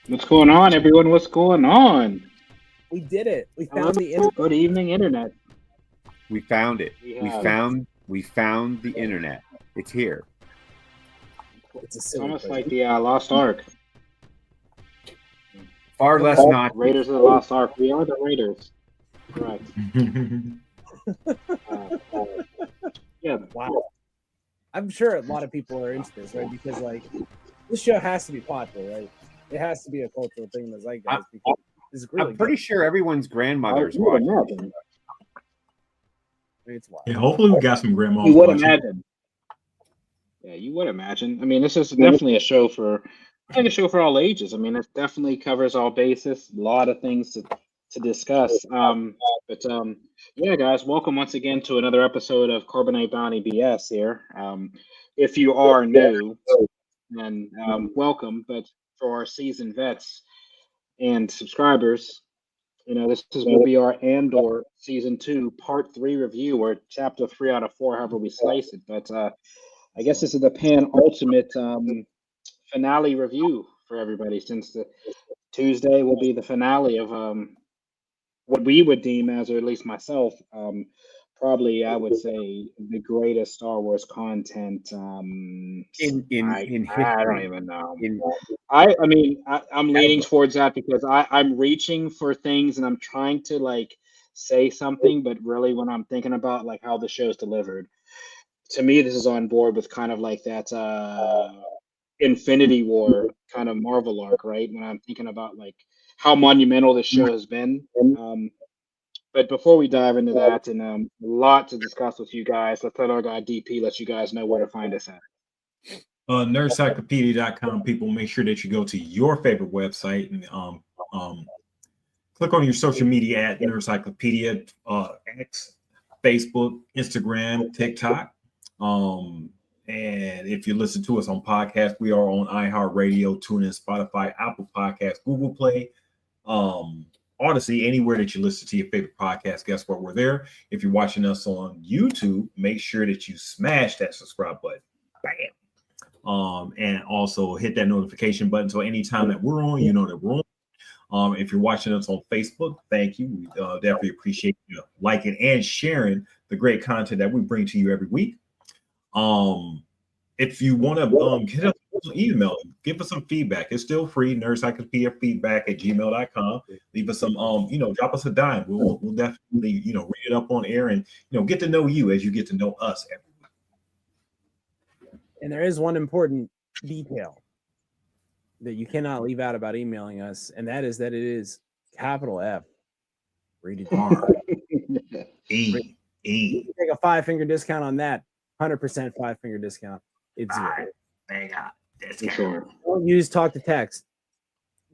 What's going on, everyone? What's going on? We did it. We Hello. found the internet. Good evening, internet. We found it. We We have. found the internet. It's here. It's a It's silly almost question. like the Lost Ark. Far less not. Raiders of the Lost Ark. We are the Raiders. Correct. Yeah. Wow. I'm sure a lot of people are into this, right? Because this show has to be popular, right? It has to be a cultural thing in the zeitgeist because it's really I'm pretty sure everyone's grandmother's watching. It's wild. Yeah, hopefully we got some grandmas You would watching. imagine. Yeah, you would imagine. I mean, this is definitely a show for, I think, a show for all ages. I mean, it definitely covers all bases. A lot of things to discuss. Yeah, guys, welcome once again to another episode of Carbonate Bounty BS here. If you are new, then welcome. But for our seasoned vets and subscribers, this will be our Andor season 2, part 3 review, or chapter 3 out of 4, however we slice it. But I guess this is the ultimate finale review for everybody, since the Tuesday will be the finale of what we would deem as, or at least myself, probably I would say the greatest Star Wars content. In I history. don't even know. In- I'm leaning towards that because I'm reaching for things and I'm trying to say something, but really when I'm thinking about how the show's delivered, to me this is on board with kind of like that Infinity War kind of Marvel arc, right? When I'm thinking about how monumental this show has been. But before we dive into that, and a lot to discuss with you guys, let's let our guy DP let you guys know where to find us at. Nerdcyclopedia.com. People, make sure that you go to your favorite website and click on your social media at Nerdcyclopedia, X, Facebook, Instagram, TikTok. And if you listen to us on podcast, we are on iHeartRadio, TuneIn, Spotify, Apple Podcasts, Google Play, Odyssey, anywhere that you listen to your favorite podcast. Guess what? We're there. If you're watching us on YouTube, make sure that you smash that subscribe button. Bam. And also hit that notification button so anytime that we're on, you know that we're on. If you're watching us on Facebook, thank you. We definitely appreciate you liking and sharing the great content that we bring to you every week. If you want to hit us an email, give us some feedback. It's still free. nerdcyclopedia@gmail.com. Leave us some drop us a dime. We'll definitely read it up on air and get to know you as you get to know us every week. And there is one important detail that you cannot leave out about emailing us, and that is that it is capital F rated R. You take a 5-finger discount on that. 100% 5-finger discount. It's zero. They got For sure. Don't use talk to text.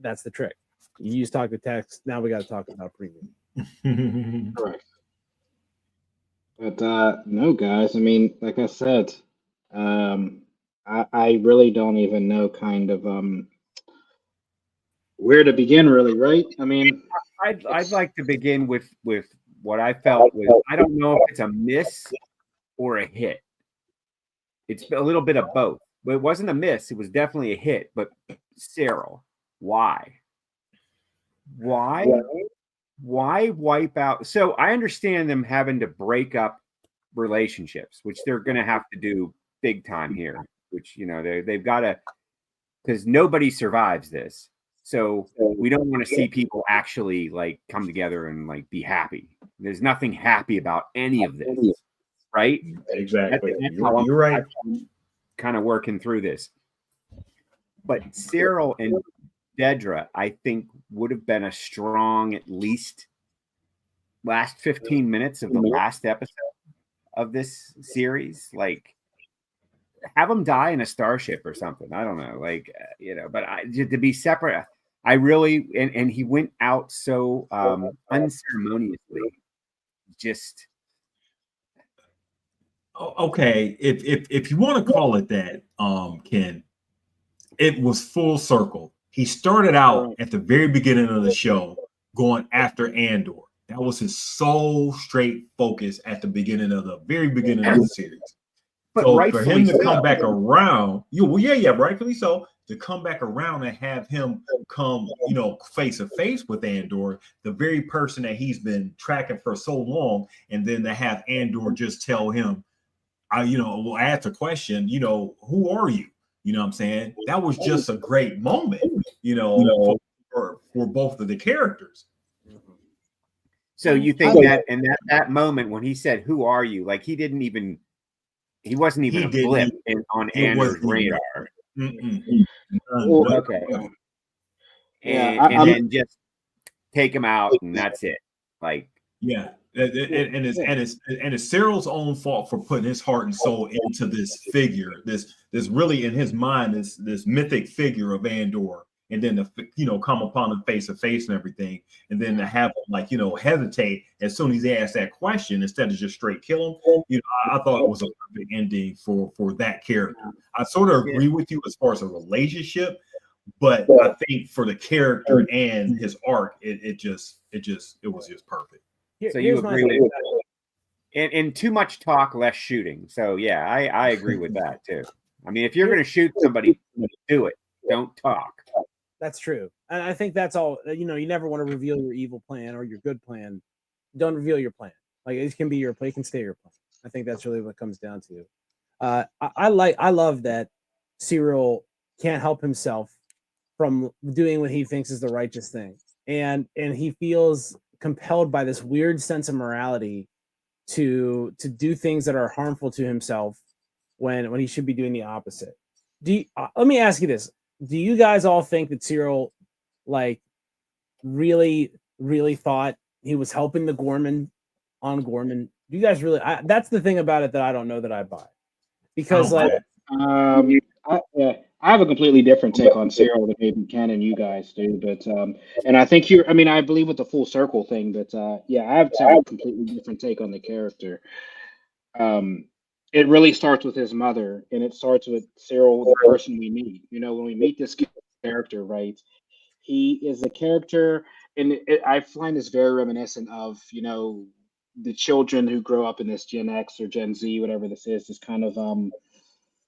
That's the trick. You use talk to text. Now we got to talk about premium. Correct. But no, guys. I mean, like I said, I really don't even know kind of where to begin. Really, right? I mean, I'd like to begin with what I felt was, I don't know if it's a miss or a hit. It's a little bit of both. But it wasn't a miss. It was definitely a hit. But Cyril, why? Why wipe out? So I understand them having to break up relationships, which they're going to have to do big time here, which, they've got to, because nobody survives this. So we don't want to see people actually come together and be happy. There's nothing happy about any of this, right? Exactly. That's You're right. Kind of working through this. But Cyril and Dedra, I think, would have been a strong, at least last 15 minutes of the last episode of this series. Have them die in a starship or something. I don't know. But to be separate, I really, and he went out so unceremoniously. Just okay. If you want to call it that, Ken, it was full circle. He started out at the very beginning of the show going after Andor. That was his sole straight focus at the very beginning of the series. But so for him to come back around, rightfully so. to come back around and have him come, you know, face to face with Andor, the very person that he's been tracking for so long, and then to have Andor just tell him, you know, will ask a question, you know, who are you? You know what I'm saying? That was just a great moment, you know, for both of the characters. So you think that in that moment when he said, "Who are you?" Like he wasn't even a blip on Andor's radar. Okay. And then just take him out, and that's it. Like, yeah, and it's Cyril's own fault for putting his heart and soul into this figure, this really in his mind, this mythic figure of Andor, and then to, you know, come upon him face to face and everything, and then to have him, like, you know, hesitate as soon as he asked that question instead of just straight kill him. You know, I thought it was a perfect ending for that character. I sort of agree with you as far as a relationship, but I think for the character and his arc, it was just perfect. So you agree with that? And too much talk, less shooting. So yeah, I agree with that too. I mean, if you're going to shoot somebody, do it. Don't talk. That's true. And I think that's all, you know, you never want to reveal your evil plan or your good plan. Don't reveal your plan. Like, it can be your plan, it can stay your plan. I think that's really what it comes down to. I love that Cyril can't help himself from doing what he thinks is the righteous thing. And he feels compelled by this weird sense of morality to do things that are harmful to himself when he should be doing the opposite. Let me ask you this. Do you guys all think that Cyril, like, really thought he was helping the Gorman on Gorman? Do you guys really? That's the thing about it that I don't know that I buy, because I have a completely different take on Cyril than maybe Ken and you guys do, but and I think I believe with the full circle thing, but yeah, I have a completely different take on the character. It really starts with his mother, and it starts with Cyril, the person we meet. You know, when we meet this character, right? He is a character, and I find this very reminiscent of, you know, the children who grow up in this Gen X or Gen Z, whatever this is, this kind of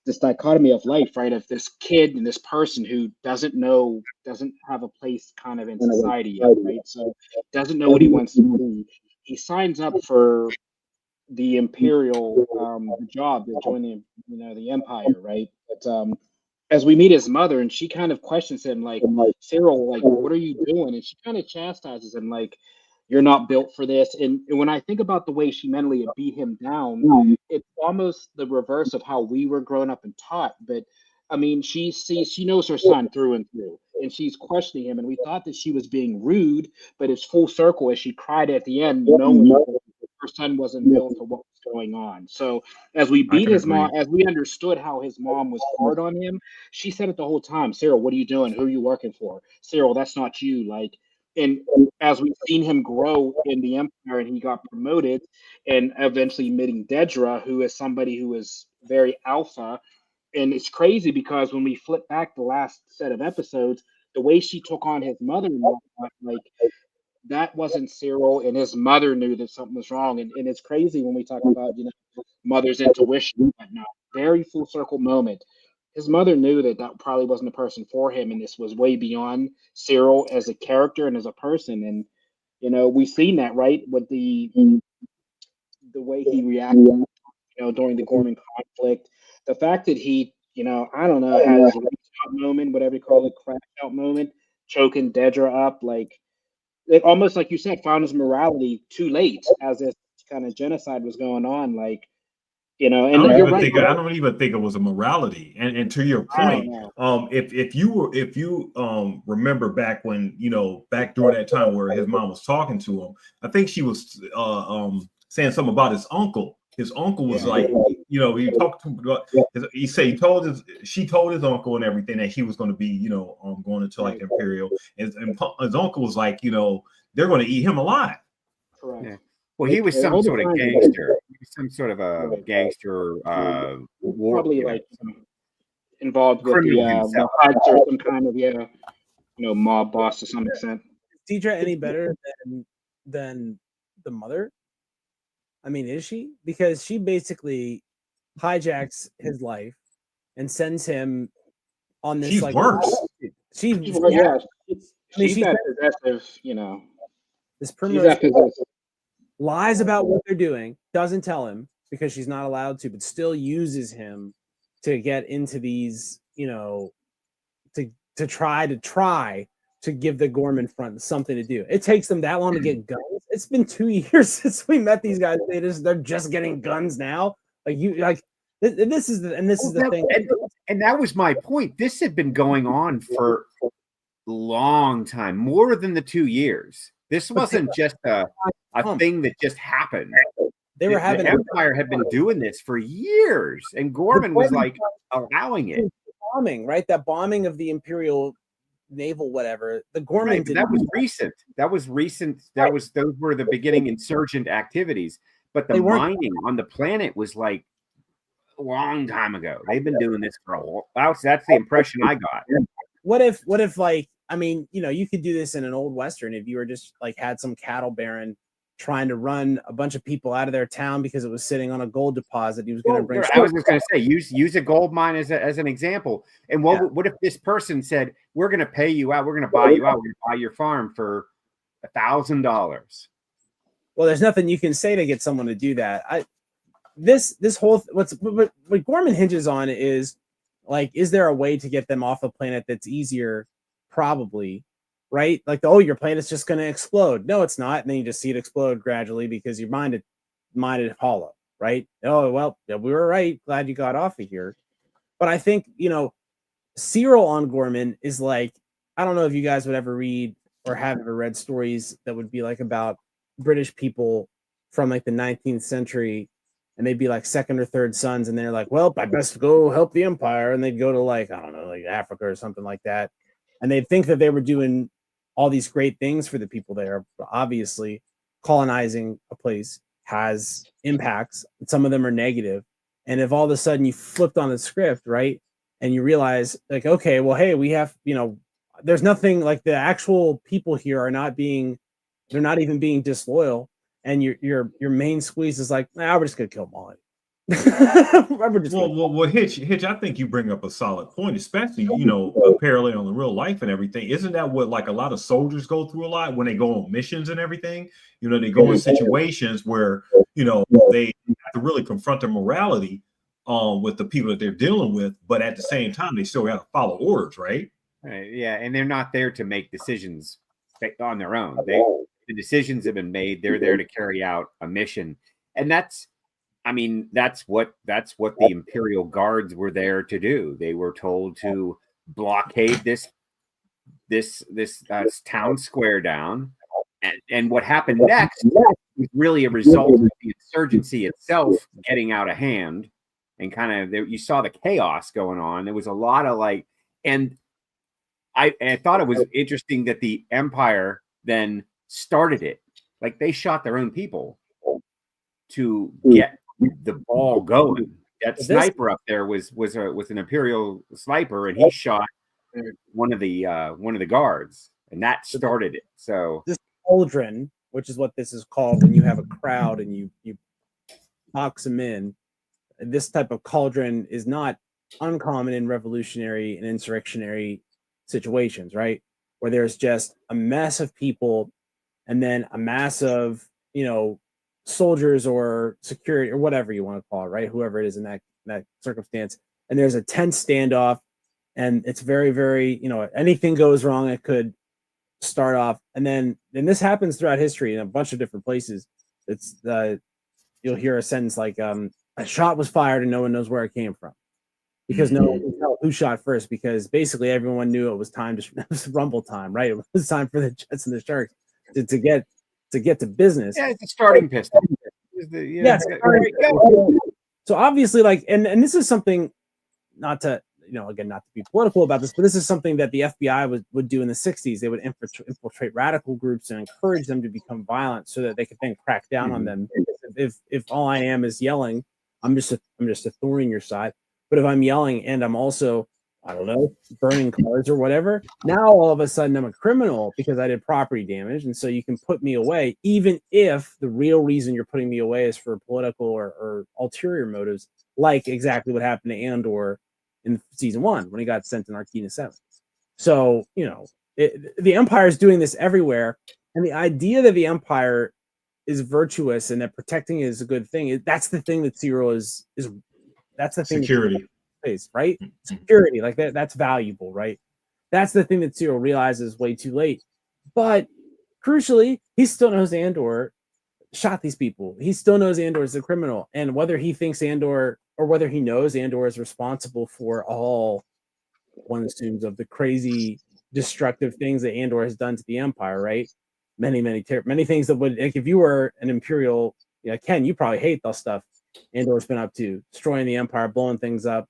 this dichotomy of life, right? Of this kid and this person who doesn't have a place kind of in society yet, right? So doesn't know what he wants to be. He signs up for the imperial job to join the, you know, the empire, right? But as we meet his mother, and she kind of questions him, like, Cyril, like, what are you doing? And she kind of chastises him, like, you're not built for this. And when I think about the way she mentally beat him down, it's almost the reverse of how we were growing up and taught. But I mean, she knows her son through and through, and she's questioning him. And we thought that she was being rude, but it's full circle as she cried at the end, knowing her son wasn't built for what was going on. So as we beat his mom, as we understood how his mom was hard on him, she said it the whole time. Cyril, what are you doing? Who are you working for? Cyril, that's not you. Like, and as we've seen him grow in the empire, and he got promoted, and eventually meeting Dedra, who is somebody who is very alpha. And it's crazy because when we flip back the last set of episodes, the way she took on his mother-in-law, like, that wasn't Cyril, and his mother knew that something was wrong. And it's crazy when we talk about, you know, mother's intuition and whatnot. Very full circle moment. His mother knew that probably wasn't a person for him, and this was way beyond Cyril as a character and as a person. And, you know, we've seen that, right, with the way he reacted, you know, during the Gorman conflict. The fact that he, you know, I don't know, had his reach out moment, whatever you call it, crash out moment, choking Dedra up, like, it almost, like you said, found his morality too late as this kind of genocide was going on. Like, you know, and you're right. I don't even think it was a morality. And to your point, if you remember back when, you know, back during that time where his mom was talking to him, I think she was saying something about his uncle. His uncle was like, you know, he talked to he said she told his uncle and everything that he was going to be, you know, going into like Imperial, and his uncle was like, you know, they're going to eat him alive. Correct. Yeah. Well, he was some sort of gangster. He was some sort of a gangster, war, probably like involved with the Huts or some kind of, you know, mob boss to some extent. Is Dedra any better than the mother? I mean, is she? Because she basically hijacks his life and sends him on this. She's like worse. She's Yeah, I mean, she's that possessive, you know. this She's Primrose that possessive. lies about what they're doing, doesn't tell him because she's not allowed to, but still uses him to get into these, you know, to try to give the Gorman front something to do. It takes them that long to get guns. It's been 2 years since we met these guys. They're just getting guns now. This is the thing. And that was my point. This had been going on for a long time, more than the 2 years. This wasn't just a thing that just happened. They were the Empire had been doing this for years, and Gorman was like allowing it. Bombing, right? That bombing of the Imperial naval, whatever. The Gorman did that was recent. Those were the beginning insurgent activities. But the mining on the planet was like a long time ago. They've been doing this for a while. That's the impression I got. What if like, I mean, you know, you could do this in an old Western if you were just like had some cattle baron trying to run a bunch of people out of their town because it was sitting on a gold deposit. He was going to bring. I was just going to say, use a gold mine as an example. And what if this person said, "We're going to pay you out. We're going to buy you out. We're going to buy your farm for $1,000." Well, there's nothing you can say to get someone to do that. This whole what Gorman hinges on is like, is there a way to get them off the planet that's easier? Probably. Right? Like, your planet's just going to explode. No, it's not. And then you just see it explode gradually because your mind is hollow, right? Oh, well, yeah, we were right. Glad you got off of here. But I think, you know, Cyril on Gorman is like, I don't know if you guys would ever read or have ever read stories that would be like about British people from like the 19th century, and they'd be like second or third sons, and they're like, well, I best go help the Empire. And they'd go to like, I don't know, like Africa or something like that. And they'd think that they were doing all these great things for the people there. But obviously, colonizing a place has impacts. Some of them are negative. And if all of a sudden you flipped on the script, right, and you realize like, okay, well, hey, we have, you know, there's nothing like the actual people here are not being, they're not even being disloyal. And your main squeeze is like, we're just gonna kill Molly. Well, Hitch, I think you bring up a solid point, especially, you know, a parallel on the real life and everything. Isn't that what like a lot of soldiers go through a lot when they go on missions and everything? You know, they go in situations where, you know, they have to really confront their morality with the people that they're dealing with, but at the same time, they still have to follow orders, right? Yeah, and they're not there to make decisions on their own. The decisions have been made. They're there to carry out a mission, and that's what the Imperial Guards were there to do. They were told to blockade this town square down, and what happened next was really a result of the insurgency itself getting out of hand, and kind of you saw the chaos going on. There was a lot of like, and I thought it was interesting that the Empire then started it. Like they shot their own people to get the ball going. That sniper up there was an Imperial sniper, and he shot one of the guards, and that started it. So this cauldron, which is what this is called when you have a crowd and you box them in, this type of cauldron is not uncommon in revolutionary and insurrectionary situations, right? Where there's just a mass of people and then a mass of, you know, soldiers or security or whatever you want to call it, right? Whoever it is in that circumstance. And there's a tense standoff, and it's very, very, you know, anything goes wrong, it could start off. And this happens throughout history in a bunch of different places. It's you'll hear a sentence like a shot was fired and no one knows where it came from, because no one can tell who shot first, because basically everyone knew it was time to it was rumble time, right? It was time for the Jets and the Sharks to get to business. Yeah, it's a starting piston. So obviously, like, and this is something, not to, you know, again, not to be political about this, but this is something that the FBI would do in the 60s. They would infiltrate radical groups and encourage them to become violent so that they could then crack down on them. If all I am is yelling, I'm just a thorn in your side. But if I'm yelling and I'm also, I don't know, burning cars or whatever, now all of a sudden I'm a criminal because I did property damage. And so you can put me away, even if the real reason you're putting me away is for political or ulterior motives, like exactly what happened to Andor in season 1 when he got sent in Arcana 7. So, the Empire is doing this everywhere. And the idea that the Empire is virtuous and that protecting it is a good thing, that's the thing that Cyril is that's the thing. Security. Right? Security, like that's valuable, right? That's the thing that Cyril realizes way too late. But crucially, he still knows Andor shot these people. He still knows Andor is a criminal. And whether he thinks Andor or whether he knows Andor is responsible for all, one assumes, of the crazy, destructive things that Andor has done to the Empire, right? Many things that would, like, if you were an Imperial, Ken, you probably hate those stuff Andor's been up to, destroying the Empire, blowing things up,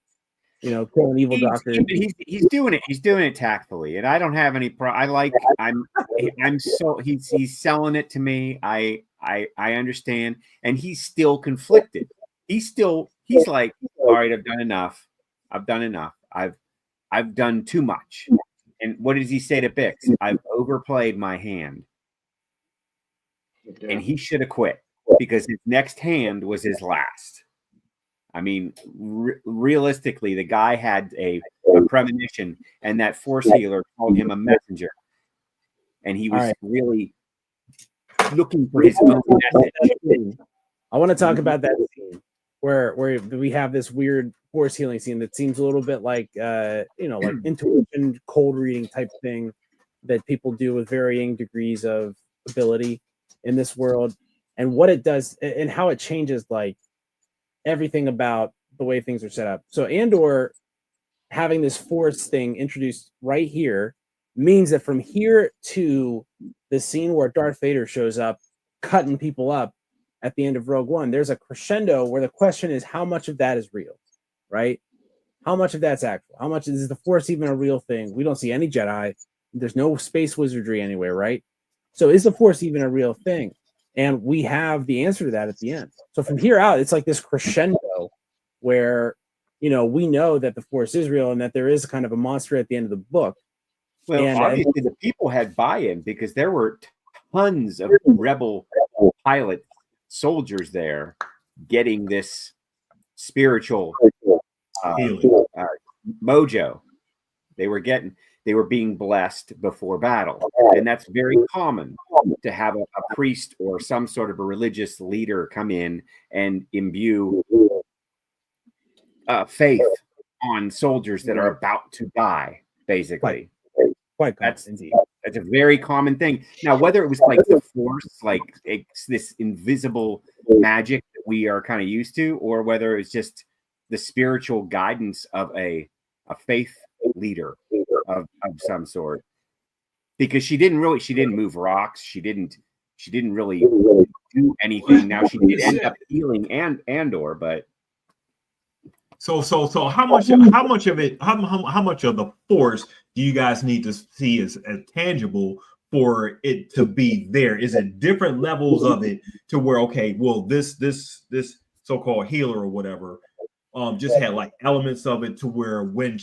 killing evil doctors. He's doing it. He's doing it tactfully, and I don't have any. I'm so he's selling it to me. I understand, and he's still conflicted. He's like, all right, I've done enough. I've done too much. And what does he say to Bix? I've overplayed my hand, and he should have quit because his next hand was his last. I mean, realistically, the guy had a premonition, and that Force healer called him a messenger, and he was really looking for his own message. I want to talk about that scene where we have this weird Force healing scene that seems a little bit like like intuition, cold reading type thing that people do with varying degrees of ability in this world, and what it does and how it changes like everything about the way things are set up. So Andor having this Force thing introduced right here means that from here to the scene where Darth Vader shows up cutting people up at the end of Rogue One, there's a crescendo where the question is how much of that is real, right? How much of that's actual? How much is the Force even a real thing? We don't see any Jedi. There's no space wizardry anywhere, right? So is the Force even a real thing? And we have the answer to that at the end. So from here out, it's like this crescendo where, we know that the Force is real and that there is kind of a monster at the end of the book. Well, and obviously the people had buy-in because there were tons of rebel pilot soldiers there getting this spiritual mojo. They were being blessed before battle. And that's very common to have a priest or some sort of a religious leader come in and imbue faith on soldiers that are about to die, basically. Quite that's a very common thing. Now, whether it was like the Force, like it's this invisible magic that we are kind of used to, or whether it's just the spiritual guidance of a faith leader of some sort, because she didn't move rocks. She didn't really do anything. Now she did end up healing Andor, but so how much of the Force do you guys need to see as tangible for it to be there? Is it different levels of it to where, okay, well, this so-called healer or whatever just had like elements of it to where when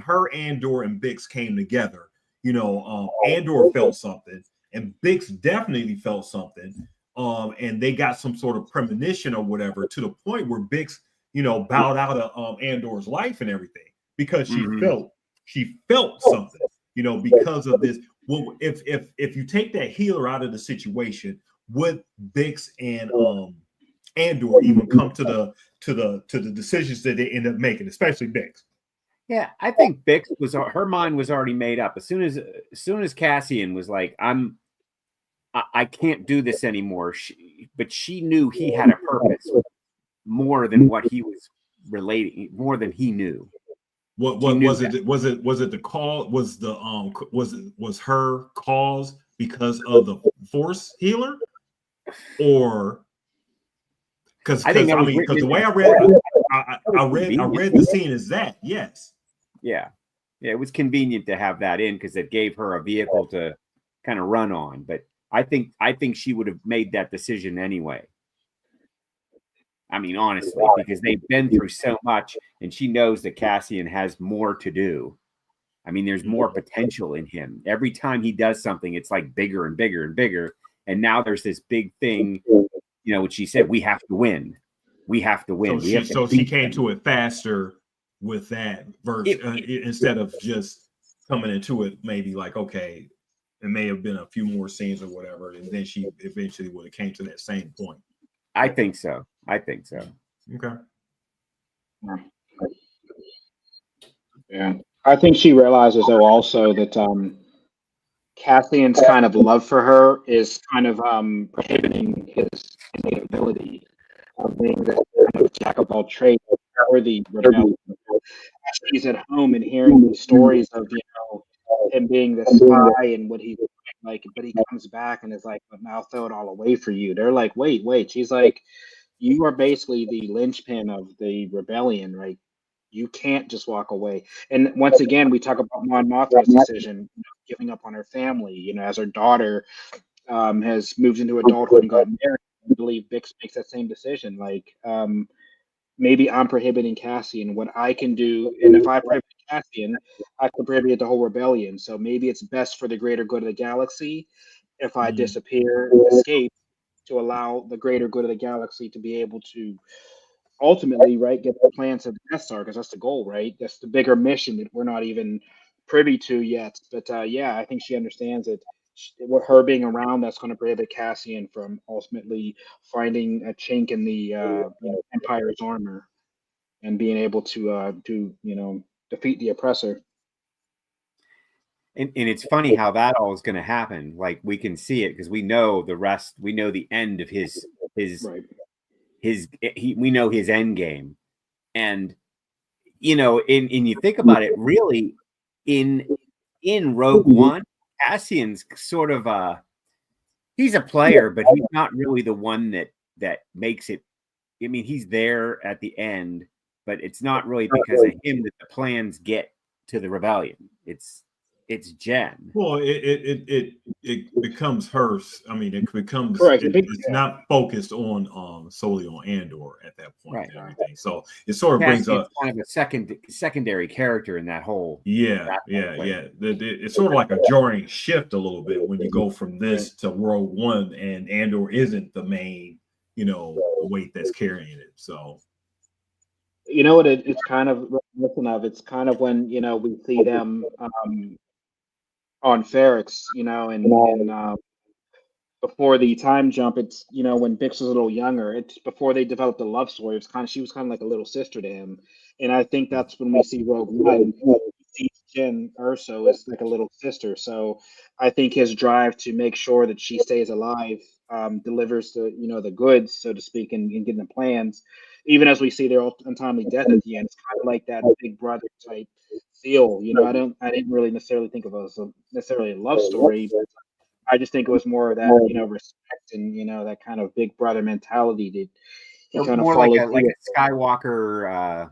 her Andor and Bix came together, Andor felt something and Bix definitely felt something, and they got some sort of premonition or whatever to the point where Bix bowed out of Andor's life and everything because she felt something, because of this. Well, if you take that healer out of the situation, would Bix and Andor even come to the decisions that they end up making, especially Bix? Yeah, I think Bix her mind was already made up as soon as Cassian was like, I can't do this anymore. But she knew he had a purpose more than what he was relating, more than he knew. What was it? Was it the call? Was her cause because of the Force healer, or because the way I read the scene is that yes, yeah, it was convenient to have that in because it gave her a vehicle to kind of run on. But I think she would have made that decision anyway. I mean, honestly, because they've been through so much and she knows that Cassian has more to do. I mean, there's more potential in him. Every time he does something, it's like bigger and bigger and bigger. And now there's this big thing, which she said, we have to win. We have to win. So she came to it faster with that version instead of just coming into it maybe like, okay, it may have been a few more scenes or whatever, and then she eventually would have came to that same point. I think so. Okay. Yeah, I think she realizes though also that Cassian's kind of love for her is kind of prohibiting his innate ability of being this kind of jack of all trades or the rebellion. She's at home and hearing these stories of him being the spy and what he's like, but he comes back and is like, "But now I'll throw it all away for you." They're like, "Wait." She's like, "You are basically the linchpin of the rebellion, right? You can't just walk away." And once again, we talk about Mon Mothma's decision, giving up on her family. As her daughter has moved into adulthood and got married. I believe Bix makes that same decision. Like, maybe I'm prohibiting Cassian. What I can do, and if I prohibit Cassian, I can prohibit the whole rebellion. So maybe it's best for the greater good of the galaxy if I disappear, escape, to allow the greater good of the galaxy to be able to ultimately, right, get the plans of the Death Star, because that's the goal, right? That's the bigger mission that we're not even privy to yet. But yeah, I think she understands it. With her being around, that's going to prohibit Cassian from ultimately finding a chink in the Empire's armor and being able to defeat the oppressor. And it's funny how that all is going to happen. Like, we can see it because we know the rest. We know the end of his Right. we know his end game. And and you think about it, really, in Rogue One, Cassian's sort of he's a player, but he's not really the one that makes it. I mean, he's there at the end, but it's not really because of him that the plans get to the rebellion. It's Jen. Well, it becomes hers. I mean, it becomes Correct. it's not focused on solely on Andor at that point, Right. and everything. So it sort of brings up kind of a secondary character in that whole. Yeah. It's sort of like a jarring shift a little bit when you go from this to Rogue One, and Andor isn't the main, weight that's carrying it. So, You know what? It's kind of It's kind of when we see them on Ferrix, and before the time jump. It's when Bix was a little younger. It's before they developed the love story. She was kind of like a little sister to him, and I think that's when we see Rogue One. We see Jen Urso as like a little sister. So I think his drive to make sure that she stays alive delivers the goods, so to speak, and getting the plans. Even as we see their untimely death at the end, it's kind of like that big brother type feel. I didn't really necessarily think of it as necessarily a love story. I just think it was more of that, respect and that kind of big brother mentality that he kind of More followed. like a Skywalker,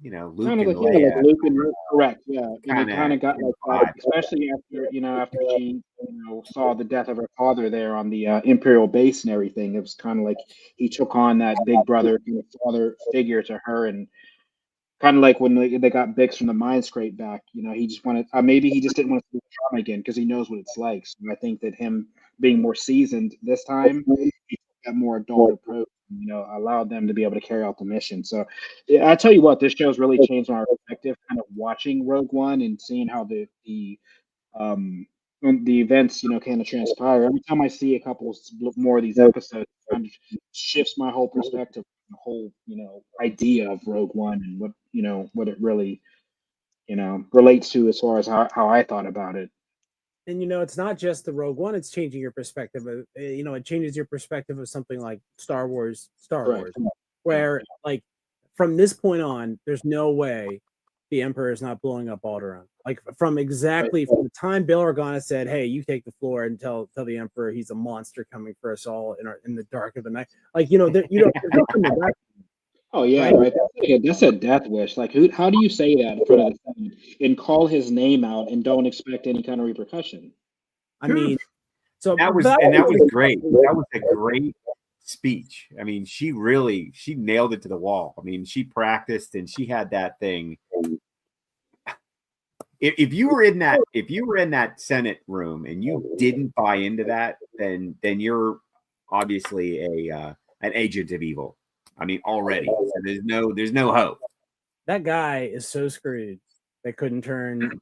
Luke Kind of and like Leia. Luke and Luke, correct, yeah. And it Kinda kind of got like vibe. that, especially after she saw the death of her father there on the Imperial base and everything. It was kind of like he took on that big brother father figure to her, and kind of like when they got Bix from the mind scrape back. He just wanted, maybe he just didn't want to see the trauma again because he knows what it's like. So I think that him being more seasoned this time, he took that more adult approach, allowed them to be able to carry out the mission. So yeah, I tell you what, this show's really changed my perspective, kind of watching Rogue One and seeing how um the events kind of transpire. Every time I see a couple more of these episodes, it kind of shifts my whole perspective, the whole idea of Rogue One and what it really relates to as far as how I thought about it. And it's not just the Rogue One; it's changing your perspective. It changes your perspective of something like Star Wars, Correct. where like from this point on, there's no way the Emperor is not blowing up Alderaan. Like from the time Bail Organa said, "Hey, you take the floor and tell the Emperor he's a monster coming for us all in the dark of the night." Like there's nothing back. Oh yeah, right. That's a death wish. Like, how do you say that in front of the Senate and call his name out and don't expect any kind of repercussion? I mean, so that was great. That was a great speech. I mean, she nailed it to the wall. I mean, she practiced and she had that thing. If you were in that Senate room and you didn't buy into that, then you're obviously an agent of evil. I mean, already. So there's no hope. that guy is so screwed. They couldn't turn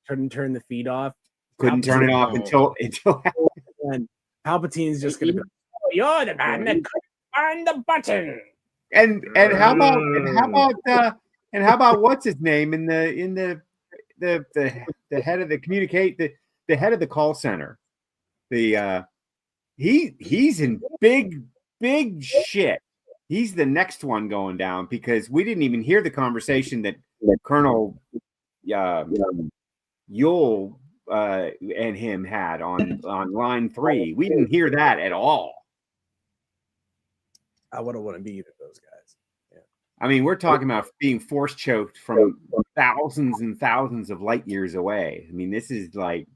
the feed off. Couldn't turn it off until and Palpatine's just gonna be like, oh, you're the man that couldn't find the button. and how about what's his name in the head of the head of the call center? He's in big shit. He's the next one going down because we didn't even hear the conversation that Colonel Yule and him had on line 3. We didn't hear that at all. I wouldn't want to be either of those guys. Yeah. I mean, we're talking about being force choked from thousands and thousands of light years away. I mean, this is like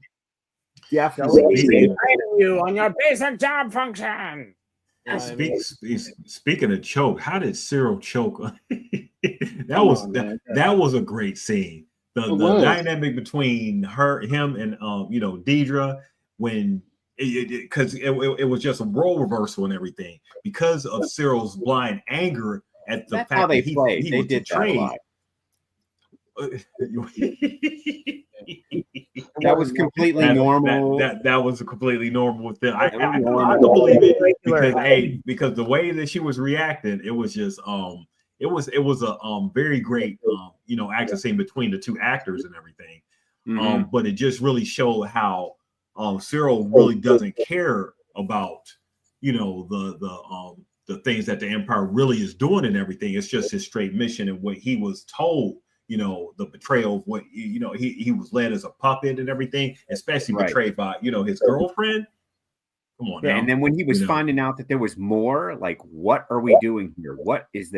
definitely you on your basic job function. Speaking of choke, how did Cyril choke? that was a great scene. The dynamic between him, and Deidre, when because it was just a role reversal and everything because of Cyril's blind anger at the fact how they that played. he They was did betrayed. That was completely normal. That was a completely normal thing. I can believe it because the way that she was reacting, it was just it was a very great action scene between the two actors and everything. Mm-hmm. But it just really showed how Cyril really doesn't care about the things that the Empire really is doing and everything. It's just his straight mission and what he was told. The betrayal of what he was led as a puppet and everything, especially betrayed by his girlfriend. Come on, now. And then when he was finding out that there was more, like, what are we doing here? What is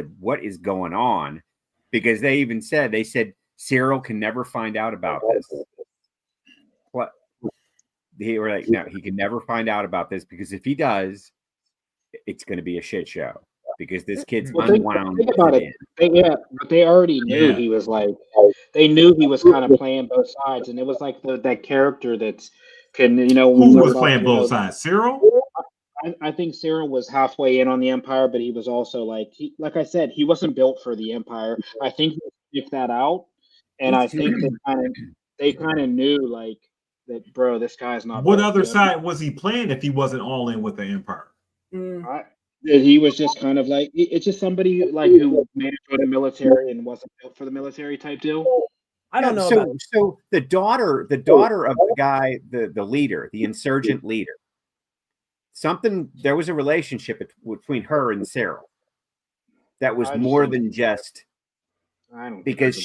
going on? Because they said Cyril can never find out about this. What they were like, no, he can never find out about this because if he does, it's going to be a shit show. Because this kid's unwound. Think about it. But they already knew he was like. They knew he was kind of playing both sides, and it was like that character that's who was playing both sides. Cyril. I think Cyril was halfway in on the Empire, but he was also like I said, he wasn't built for the Empire. I think he figured that out, and I think they kind of knew like that, bro. This guy's not. What other side was he playing if he wasn't all in with the Empire? He was just kind of like it's just somebody like who managed with the military and wasn't built for the military type deal. I don't know. So the daughter of the guy, the leader, the insurgent leader. There was a relationship between her and Cyril. That was more than just. I don't because I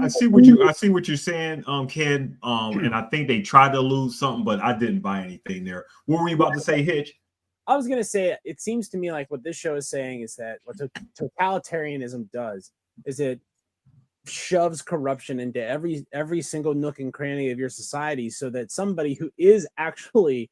see what you're saying, Ken. And I think they tried to allude something, but I didn't buy anything there. What were you about to say, Hitch? I was going to say, it seems to me like what this show is saying is that what totalitarianism does is it shoves corruption into every single nook and cranny of your society so that somebody who actually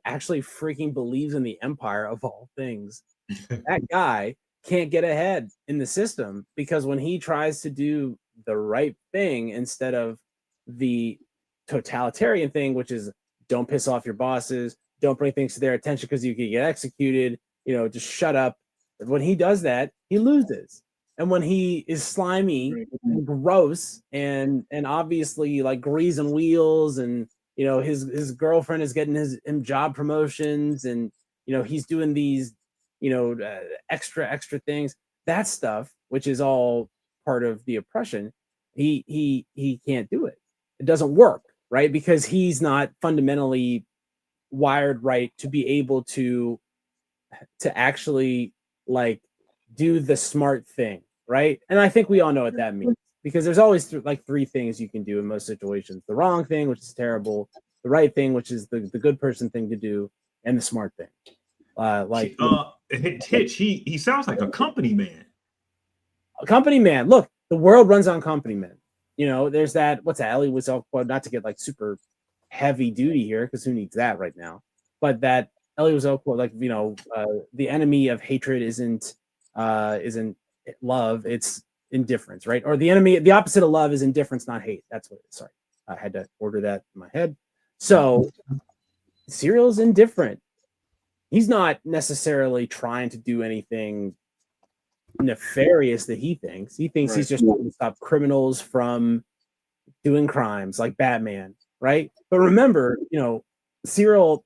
freaking believes in the Empire of all things, that guy can't get ahead in the system because when he tries to do the right thing instead of the totalitarian thing, which is don't piss off your bosses, don't bring things to their attention because you can get executed, just shut up. When he does that, he loses. And when he is slimy and gross and obviously like greasing wheels and, his girlfriend is getting him job promotions and, he's doing these, extra things, that stuff, which is all part of the oppression, he can't do it. It doesn't work, right? Because he's not fundamentally wired right to be able to actually like do the smart thing, right? And I think we all know what that means because there's always three things you can do in most situations: the wrong thing, which is terrible; the right thing, which is the good person thing to do; and the smart thing. Hitch, he sounds like a company man. A company man. Look, the world runs on company men. There's that. What's that? Ellie was not to get like super heavy duty here because who needs that right now? But that Ellie was the enemy of hatred isn't love, it's indifference, right? Or the opposite of love is indifference, not hate. That's what. Sorry, I had to order that in my head. So Cyril's indifferent. He's not necessarily trying to do anything nefarious that he thinks. He thinks he's just trying to stop criminals from doing crimes like Batman, right? But remember, Cyril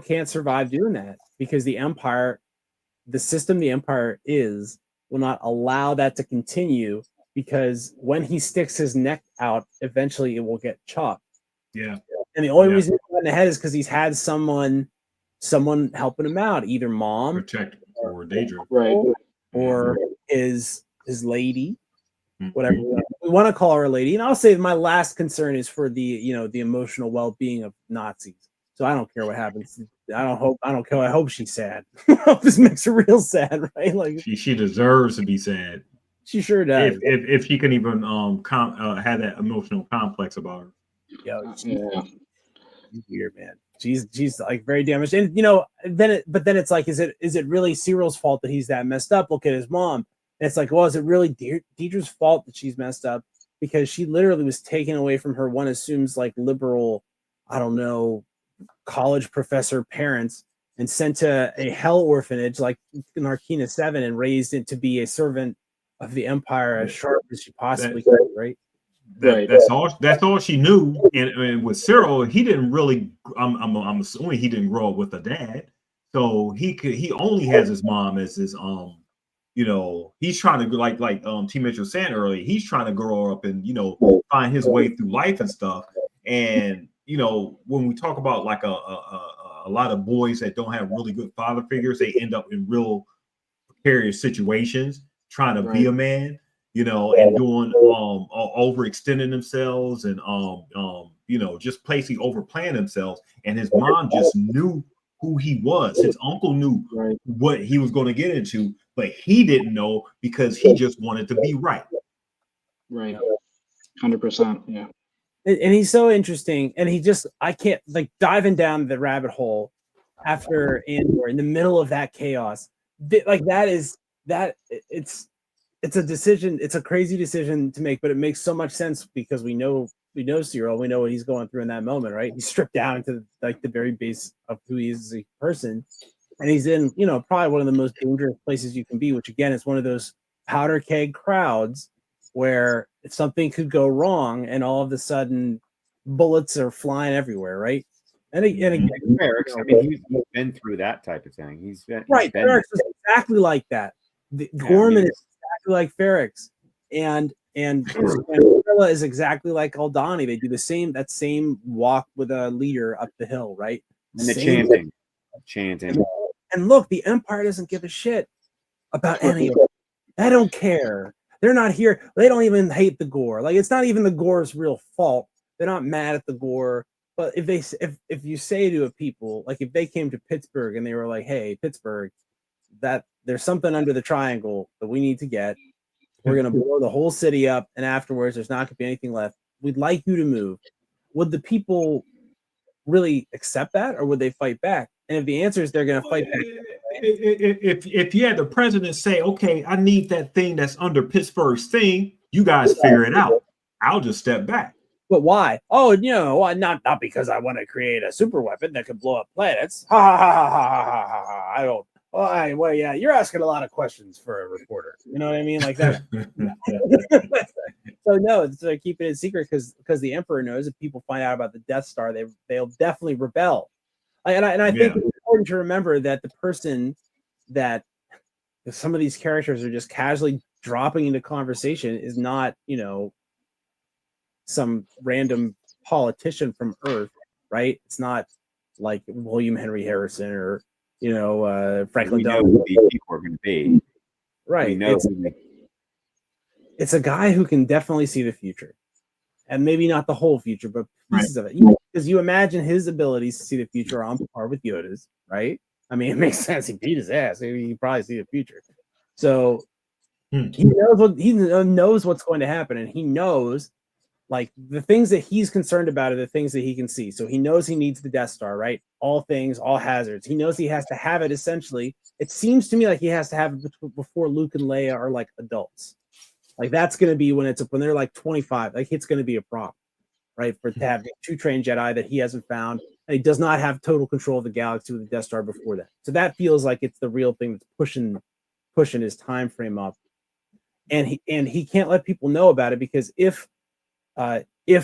can't survive doing that because the Empire, the system the Empire will not allow that to continue, because when he sticks his neck out, eventually it will get chopped. Yeah. And the only reason he's gotten ahead is because he's had someone helping him out, either mom, protect, or Daedra, right, or his lady, whatever we want to call her a lady. And I'll say my last concern is for the emotional well-being of Nazis. So I don't care what happens. I don't care. I hope she's sad. This makes her real sad, right? Like she deserves to be sad. She sure does. If she can even have that emotional complex about her. Yeah. She's weird, man. She's like very damaged. And then it's like, is it really Cyril's fault that he's that messed up? Look at his mom. And it's like, well, is it really Deidre's fault that she's messed up? Because she literally was taken away from her, one assumes, like liberal, I don't know, college professor parents, and sent to a hell orphanage like Narkina 7 and raised it to be a servant of the Empire as sharp as she possibly could, right? That's all she knew. And with Cyril, he didn't really. I'm assuming he didn't grow up with a dad, so he only has his mom as his he's trying to like T. Mitchell was saying earlier. He's trying to grow up and find his way through life and stuff. And when we talk about like a lot of boys that don't have really good father figures, they end up in real precarious situations trying to be a man. And doing overextending themselves and just basically overplaying themselves. And his mom just knew who he was. His uncle knew what he was going to get into, but he didn't know because he just wanted to be right. Right. 100%. Yeah. And he's so interesting. And I can't, like, diving down the rabbit hole after Andor in the middle of that chaos. Like it's a decision. It's a crazy decision to make, but it makes so much sense because we know Cyril. We know what he's going through in that moment, right? He's stripped down to like the very base of who he is as a person, and he's in probably one of the most dangerous places you can be, which again is one of those powder keg crowds where something could go wrong, and all of a sudden bullets are flying everywhere, right? And again, Eric's, I mean, he's been through that type of thing. He's been Eric's is exactly like that. Gorman is exactly like Ferrix, and Gorilla is exactly like Aldani. They do that same walk with a leader up the hill, right? And the chanting. And look, the Empire doesn't give a shit about any of it. They don't care. They're not here. They don't even hate the Gore. Like, it's not even the Gore's real fault. They're not mad at the Gore. But if you say to a people, like if they came to Pittsburgh and they were like, hey, Pittsburgh, that there's something under the triangle that we need to get. We're going to blow the whole city up. And afterwards, there's not going to be anything left. We'd like you to move. Would the people really accept that, or would they fight back? And if the answer is they're going to fight back. If you had the president say, okay, I need that thing that's under Pittsburgh's thing, you guys figure it out. I'll just step back. But why? Oh, not because I want to create a super weapon that can blow up planets. Ha ha ha ha ha ha ha. I don't. Well, yeah, you're asking a lot of questions for a reporter. You know what I mean? Like that. So no, it's like keeping it secret because the Emperor knows if people find out about the Death Star, they'll definitely rebel. And I think it's important to remember that the person that some of these characters are just casually dropping into conversation is not, some random politician from Earth, right? It's not like William Henry Harrison or Franklin. We know who these people are going to be, right? It's a guy who can definitely see the future, and maybe not the whole future, but pieces of it. Because you imagine his abilities to see the future on par with Yoda's, right? I mean, it makes sense. He beat his ass. He probably see the future. So he knows what's going to happen, and he knows. Like the things that he's concerned about are the things that he can see. So he knows he needs the Death Star, right? All things, all hazards. He knows he has to have it essentially. It seems to me like he has to have it before Luke and Leia are like adults. Like that's going to be when they're like 25. Like it's going to be a problem, right? For to have two trained Jedi that he hasn't found, and he does not have total control of the galaxy with the Death Star before that. So that feels like it's the real thing that's pushing pushing his time frame up, and he can't let people know about it, because if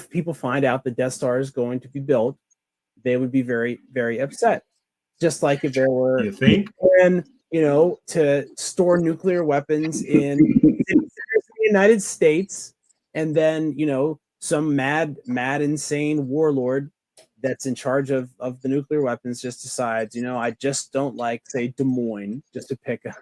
people find out the Death Star is going to be built, they would be very, very upset. Just like if there were, You think? and to store nuclear weapons in the United States, and then some mad, insane warlord that's in charge of the nuclear weapons just decides, I just don't like, say, Des Moines, just to pick a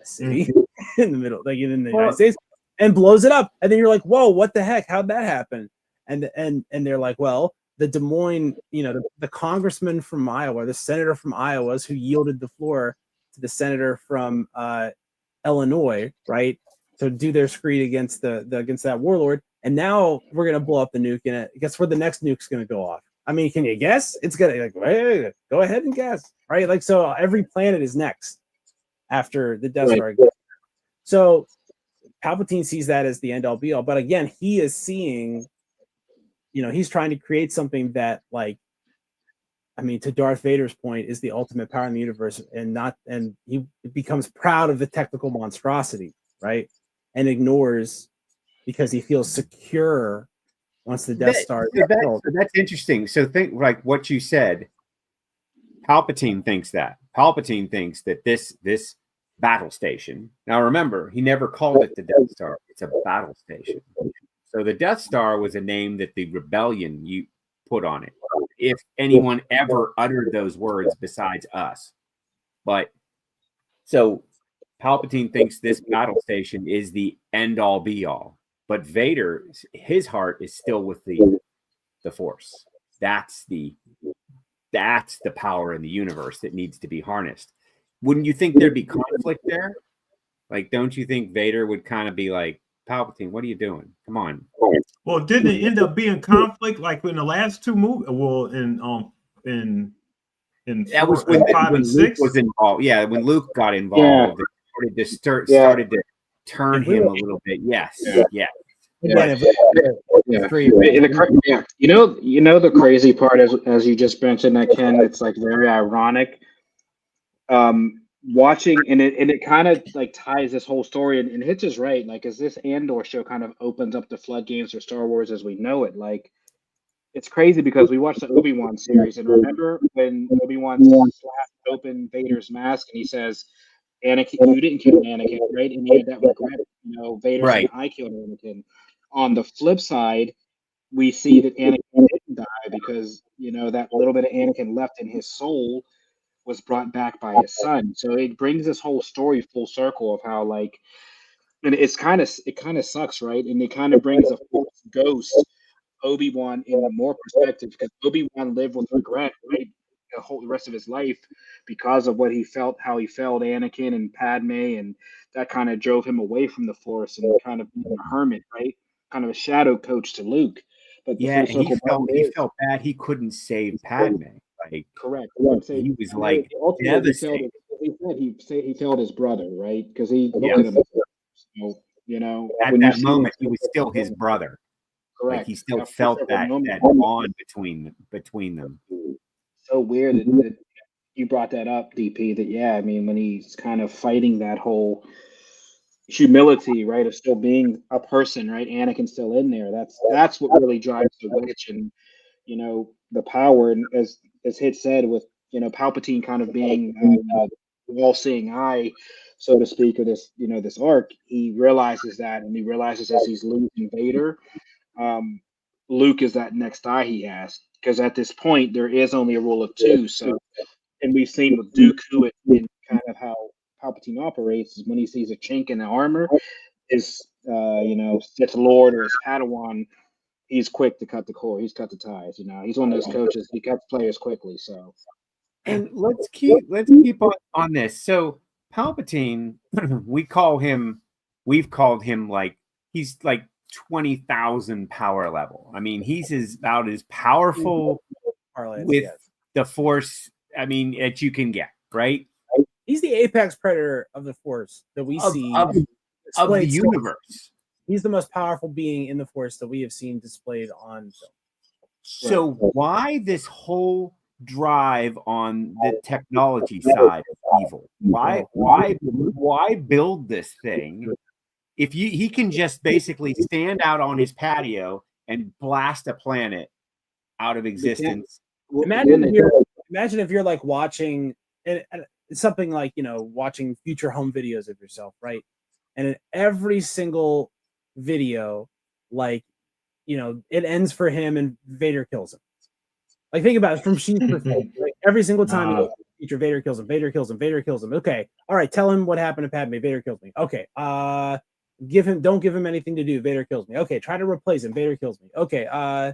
city in the middle, like in the United States, and blows it up. And then you're like, whoa, what the heck? How'd that happen? And they're like, well, the Des Moines, the congressman from Iowa, the senator from Iowa, who yielded the floor to the senator from Illinois, right, to do their screed against against that warlord. And now we're gonna blow up the nuke, and guess where the next nuke's gonna go off? I mean, can you guess? It's gonna, like, hey, go ahead and guess, right? Like, so every planet is next after the Death Star. So Palpatine sees that as the end all be all. But again, he is seeing, he's trying to create something that, like, I mean, to Darth Vader's point, is the ultimate power in the universe, and he becomes proud of the technical monstrosity, right? And ignores, because he feels secure once the Death Star is built. So that's interesting. So think, like what you said, Palpatine thinks that. Palpatine thinks that this battle station. Now remember, he never called it the Death Star. It's a battle station. So the Death Star was a name that the rebellion you put on it, if anyone ever uttered those words besides us. But so Palpatine thinks this battle station is the end all be all. But Vader, his heart is still with the Force. That's the power in the universe that needs to be harnessed. Wouldn't you think there'd be conflict there? Like, don't you think Vader would kind of be like, Palpatine, what are you doing? Come on. Well, didn't it end up being conflict like in the last two movies? Well, in that was when 5 and 6 was involved. Yeah, when Luke got involved, it started to turn him a little bit. Yes, yeah. Yeah. The crazy part is, as you just mentioned, that Ken, it's like very ironic. Watching and it kind of like ties this whole story, and Hitch is right. Like, as this Andor show kind of opens up the floodgates for Star Wars as we know it, like, it's crazy because we watched the Obi-Wan series, and remember when Obi-Wan slapped open Vader's mask and he says, Anakin, you didn't kill Anakin, right? And he had that regret, Vader saying, I killed Anakin. On the flip side, we see that Anakin didn't die because, that little bit of Anakin left in his soul was brought back by his son. So it brings this whole story full circle of how, like, and it kind of sucks, right? And it kind of brings a Force ghost Obi-Wan in more perspective, because Obi-Wan lived with regret, right, the rest of his life because of what he felt, how he felt Anakin and Padme, and that kind of drove him away from the Force and kind of being a hermit, right? Kind of a shadow coach to Luke. But he felt bad he couldn't save Padme. Like, correct. He was like devastated. He felt his brother, right? Because he looked at him. At that moment, he was still his brother. Correct. Like, he still felt that bond between them. So weird that you brought that up, DP. That I mean, when he's kind of fighting that whole humility, right, of still being a person, right? Anakin's still in there. That's what really drives the witch, and the power. And as Hit said, with Palpatine kind of being the all-seeing eye, so to speak, of this this arc, he realizes that, and he realizes as he's losing Vader, Luke is that next eye he has, because at this point there is only a rule of two. So, and we've seen with Dooku and kind of how Palpatine operates is when he sees a chink in the armor, his Sith Lord or his Padawan, he's quick to cut the cord. He's cut the ties. He's one of those coaches. He cuts players quickly. So, and let's keep on this. So Palpatine, we've called him like he's like 20,000 power level. I mean, he's about as powerful with the Force, I mean, that you can get, right? He's the apex predator of the Force that we see of the universe. He's the most powerful being in the Force that we have seen displayed on film. So why this whole drive on the technology side of evil? Why build this thing if he can just basically stand out on his patio and blast a planet out of existence? Imagine if you're like watching and something like, you know, watching future home videos of yourself, right? And in every single video, like, you know, it ends for him and Vader kills him. Like, think about it from Sheev's perspective. Like, every single time he goes to the future, Vader kills him, Vader kills him, Vader kills him. Okay, all right, tell him what happened to Padme. Vader kills me. Okay, don't give him anything to do. Vader kills me. Okay, try to replace him. Vader kills me. Okay,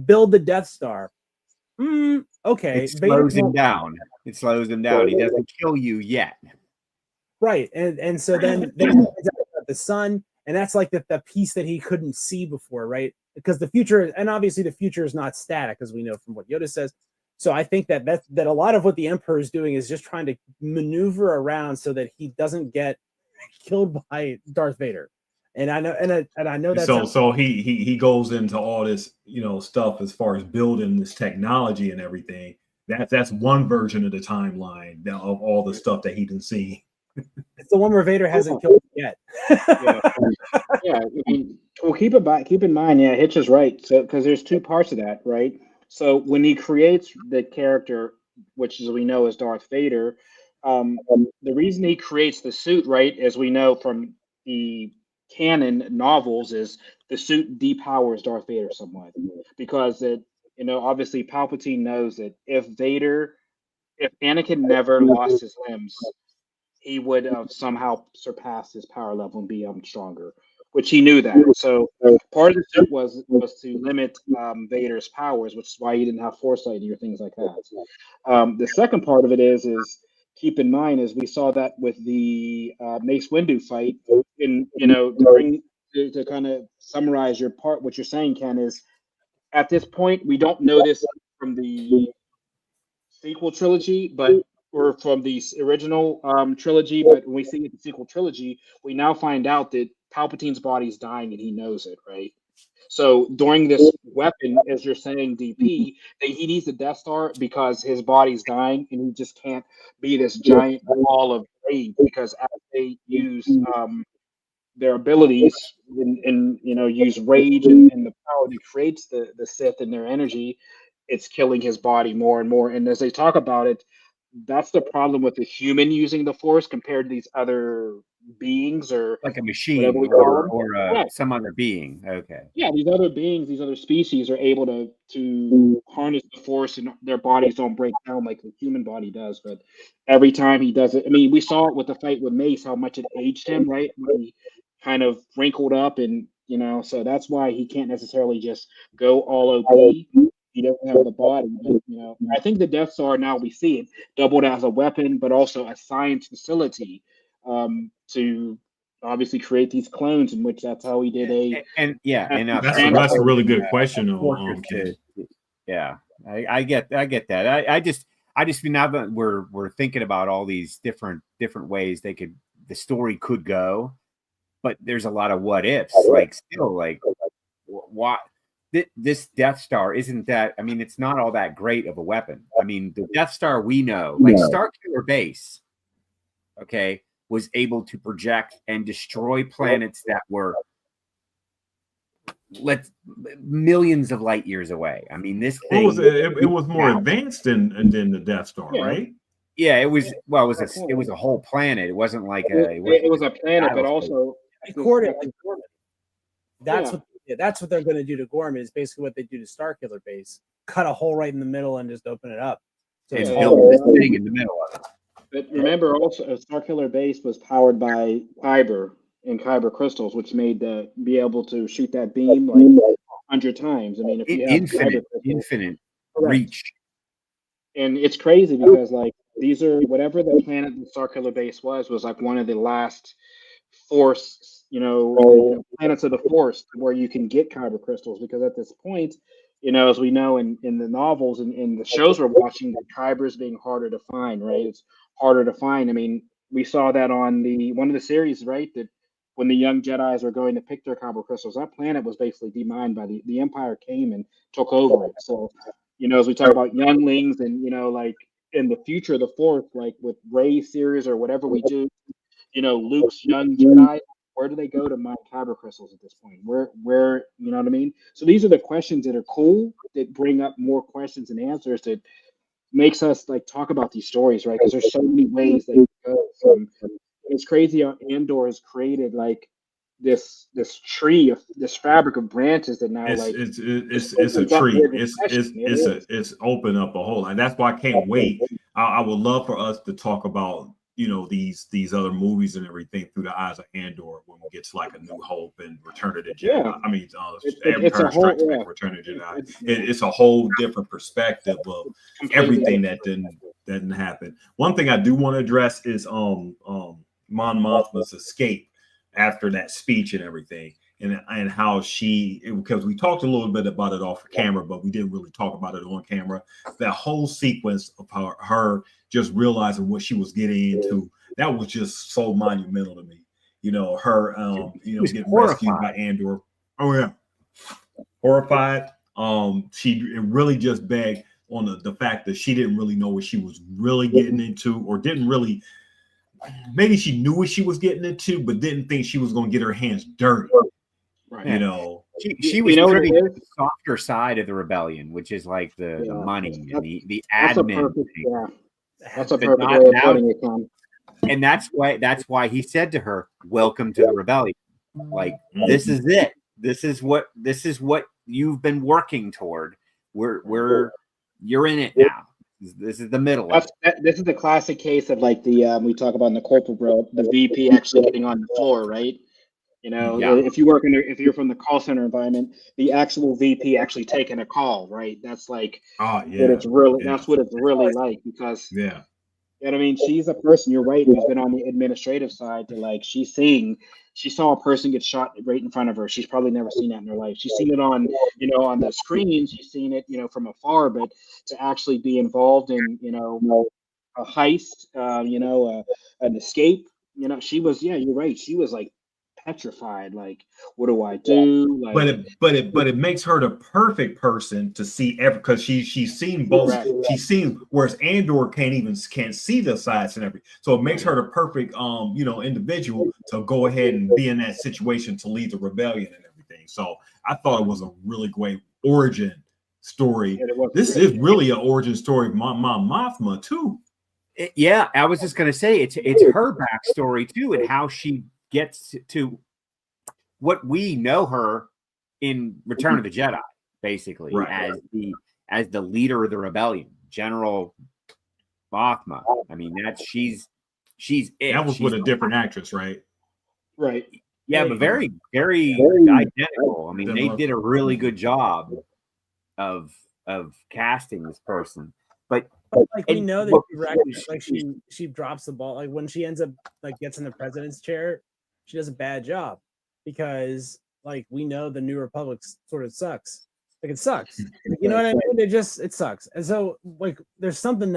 build the Death Star. Okay, It slows him down. It slows him down. He doesn't kill you yet. Right, and so then the sun, and that's like the piece that he couldn't see before, right? Because the future, and obviously the future is not static, as we know from what Yoda says. So I think that a lot of what the Emperor is doing is just trying to maneuver around so that he doesn't get killed by Darth Vader. And I know, and I know that. So he goes into all this, you know, stuff as far as building this technology and everything. That's one version of the timeline of all the stuff that he didn't see. It's the one where Vader hasn't killed yet. Yeah. I mean, well, keep in mind, yeah, Hitch is right. So, because there's two parts of that, right? So when he creates the character, which as we know is Darth Vader, the reason he creates the suit, right, as we know from the canon novels, is the suit depowers Darth Vader somewhat, because it, you know, obviously Palpatine knows that if Anakin never lost his limbs, he would somehow surpass his power level and be stronger, which he knew that. So part of the suit was to limit Vader's powers, which is why he didn't have foresight or things like that. The second part of it is keep in mind, as we saw that with the Mace Windu fight, in, you know, to kind of summarize what you're saying, Ken, is at this point we don't know this from the sequel trilogy, or from the original trilogy. But when we see the sequel trilogy, we now find out that Palpatine's body is dying and he knows it, right? So during this weapon, as you're saying, DP, he needs the Death Star because his body's dying and he just can't be this giant ball of rage, because as they use their abilities and you know, use rage and the power that creates the Sith and their energy, it's killing his body more and more. And as they talk about it, that's the problem with the human using the Force compared to these other beings, or Like a machine whatever we call them. or some other being. Okay. Yeah, these other beings, these other species are able to harness the Force, and their bodies don't break down like the human body does. But every time he does it, I mean, we saw it with the fight with Mace, how much it aged him, right? When he kind of wrinkled up, and you know, so that's why he can't necessarily just go all OP. He doesn't have the body, but you know, I think the Death Star, now we see it doubled as a weapon, but also a science facility to obviously create these clones, in which that's how he did that's a really good question. Yeah, I get that. I just now that we're thinking about all these different ways the story could go, but there's a lot of what ifs. Like, still, like, what this Death Star isn't that. I mean, it's not all that great of a weapon. I mean, the Death Star we know, like Starkiller Base, okay, was able to project and destroy planets that were millions of light years away. I mean, this thing it was more advanced than the Death Star, right? Yeah, it was. Well, it was a whole planet. It wasn't like it was a planet, but also recorded like Gorman. That's what they're going to do to Gorman. Is basically what they do to Starkiller Base. Cut a hole right in the middle and just open it up. So it's built this thing in the middle of it. But remember, also, a Starkiller Base was powered by kyber and kyber crystals, which made be able to shoot that beam like 100 times. I mean, if you have infinite reach. And it's crazy because, like, these are whatever the planet the Starkiller Base was like one of the last Force, planets of the Force where you can get kyber crystals, because at this point, as we know in the novels and in the shows we're watching, the kyber is being harder to find, right? It's harder to find. I mean, we saw that on one of the series, right? That when the young Jedis were going to pick their kyber crystals, that planet was basically demined by the Empire came and took over it. So as we talk about younglings and, like in the future, the fourth, like with Ray series or whatever we do, Luke's young Jedi, where do they go to mine kyber crystals at this point? Where, you know what I mean? So these are the questions that are cool, that bring up more questions and answers, that makes us like talk about these stories, right? Because there's so many ways that it go from. It's crazy how Andor has created like this tree of this fabric of branches that now It's like it's it's it's a opens up treat. more discussion. It is. It's open up a whole lot. That's why I can't wait. I would love for us to talk about these other movies and everything through the eyes of Andor when we get to like A New Hope and Return of the Jedi. Yeah. I mean, It's a Empire whole Strikes Back, Return of the Jedi. It's a whole different perspective of everything that didn't happen. One thing I do want to address is Mon Mothma's escape after that speech and everything. And how because we talked a little bit about it off camera, but we didn't really talk about it on camera. That whole sequence of her just realizing what she was getting into, that was just so monumental to me. Her getting rescued by Andor. Oh yeah, horrified. She really just begged on the fact that she didn't really know what she was really getting into, or didn't really. Maybe she knew what she was getting into, but didn't think she was going to get her hands dirty. Right. She was privy to the softer side of the rebellion, which is like the money and the admin. That's a perfect way of putting it, Tom. And that's why he said to her, "Welcome to the rebellion." Like, this is it. This is what you've been working toward. You're in it now. This is the middle. This is the classic case of like we talk about in the corporate world, the VP actually getting on the floor, right? If you're from the call center environment, the actual VP actually taking a call, right? That's like what it's really. Yeah. That's what it's really like, because you know what I mean? She's a person, you're right, who's been on the administrative side to like, she saw a person get shot right in front of her. She's probably never seen that in her life. She's seen it on, on the screen. She's seen it, from afar, but to actually be involved in, a heist, an escape, she was, you're right. She was like petrified. Like, what do I do? Like, but it makes her the perfect person to see because she's seen both. Correct. She's seen, whereas Andor can't see the sides and everything. So it makes her the perfect individual to go ahead and be in that situation to lead the rebellion and everything. So I thought it was a really great origin story. This is really an origin story of Mon Mothma too. I was just gonna say it's her backstory too, and how she gets to what we know her in Return of the Jedi, basically, as the leader of the rebellion, General Mothma. I mean, she's it. That was with a different actress, right? Right. Yeah, but very, very identical. I mean, they did a really good job of casting this person. But like, we know that she drops the ball. Like, when she ends up like gets in the president's chair, she does a bad job, because like, we know the New Republic sort of sucks. Like, it sucks. You know what I mean? It sucks. And so like, there's something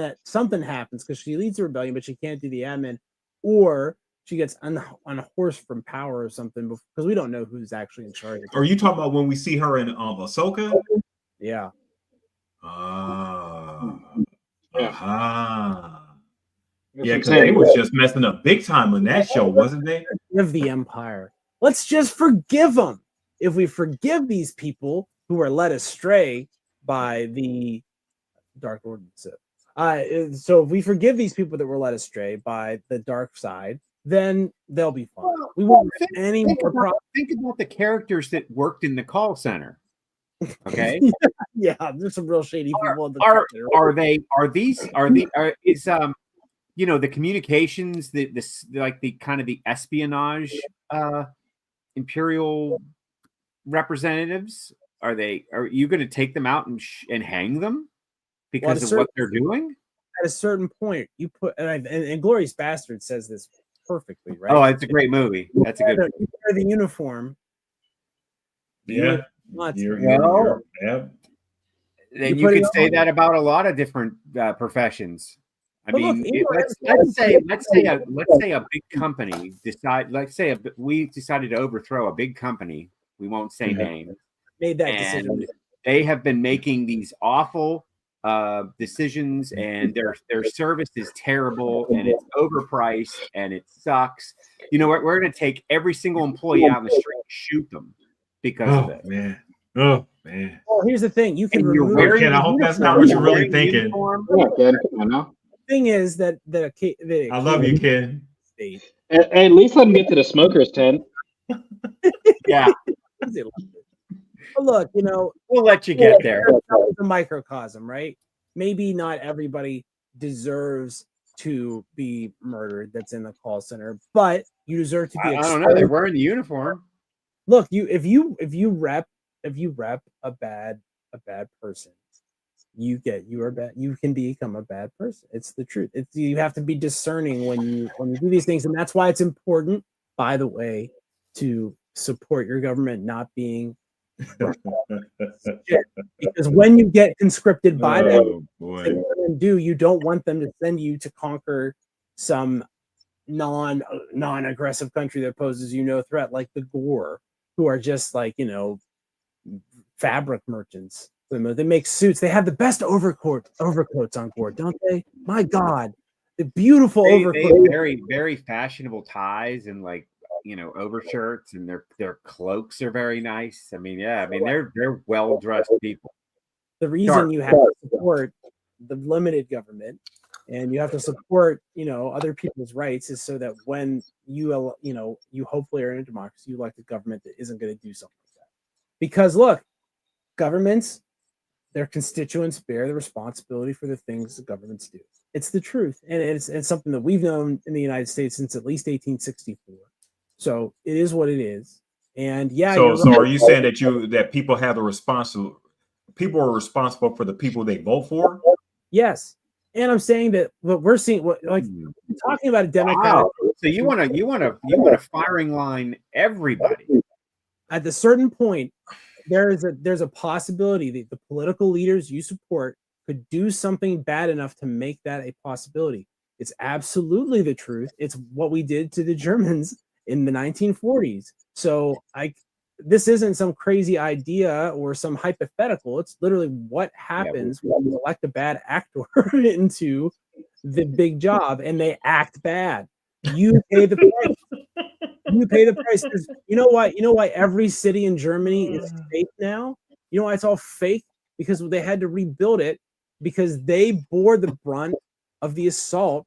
happens because she leads the rebellion, but she can't do the admin, or she gets on a horse from power or something, because we don't know who's actually in charge. Are you talking about when we see her in Ahsoka? Yeah. Yeah, because they was just messing up big time on that show, wasn't they? Of the Empire. Let's just forgive them. If we forgive these people who are led astray by the Dark Lord, so if we forgive these people that were led astray by the dark side, then they'll be fine. We won't have any more problems. Think about the characters that worked in the call center. Okay. Yeah, there's some real shady people. Is the communications, the kind of the espionage imperial representatiors? Are you going to take them out and hang them because of what they're doing? At a certain point, you put and Glorious Bastard says this perfectly, right? Oh, it's a great movie. That's a good movie. You wear the uniform. Yeah. Then you could say that about a lot of different professions. I mean, let's say a big company we decided to overthrow a big company. We won't say names. Made that decision. They have been making these awful decisions, and their service is terrible, and it's overpriced, and it sucks. You know what? We're going to take every single employee out in the street and shoot them because of it. Man. Oh man. Well, here's the thing: you can And you're remove. wearing Ken, I the hope that's uniform. not what you're You're really wearing the thinking. uniform. Yeah, Ken, I know. Thing is that I love you, Ken. State. Hey, at least let him get to the smoker's tent. Yeah, But look, you know, we'll let you get there. it's a microcosm, right? Maybe not everybody deserves to be murdered that's in the call center, but you deserve to be I don't know. They're wearing the uniform. Look, if you rep a bad person, you can become a bad person. It's the truth. You have to be discerning when you do these things, and that's why it's important, by the way, to support your government not being because when you get conscripted by them, you don't want them to send you to conquer some non-aggressive country that poses you no threat, like the Gore, who are just like, you know, fabric merchants. They make suits. They have the best overcoats on board, don't they? My God, the beautiful overcoats. They very, very fashionable ties and like, you know, overshirts, and their cloaks are very nice. I mean, yeah, I mean they're well dressed people. The reason you have to support the limited government and you have to support, you know, other people's rights is so that when you hopefully are in a democracy, you elect a government that isn't going to do something like that. Because look, governments, their constituents bear the responsibility for the things the governments do. It's the truth, and it's something that we've known in the United States since at least 1864. So it is what it is. And yeah, so are you saying that people have the people are responsible for the people they vote for? Yes. And I'm saying that what we're seeing, talking about a Democratic. Wow. So you want to firing line everybody. At a certain point, there's a possibility that the political leaders you support could do something bad enough to make that a possibility. It's absolutely the truth. It's what we did to the Germans in the 1940s. So this isn't some crazy idea or some hypothetical. It's literally what happens when you elect a bad actor into the big job and they act bad. You pay the price. You pay the price. You know why? You know why every city in Germany is fake now? You know why it's all fake? Because they had to rebuild it because they bore the brunt of the assault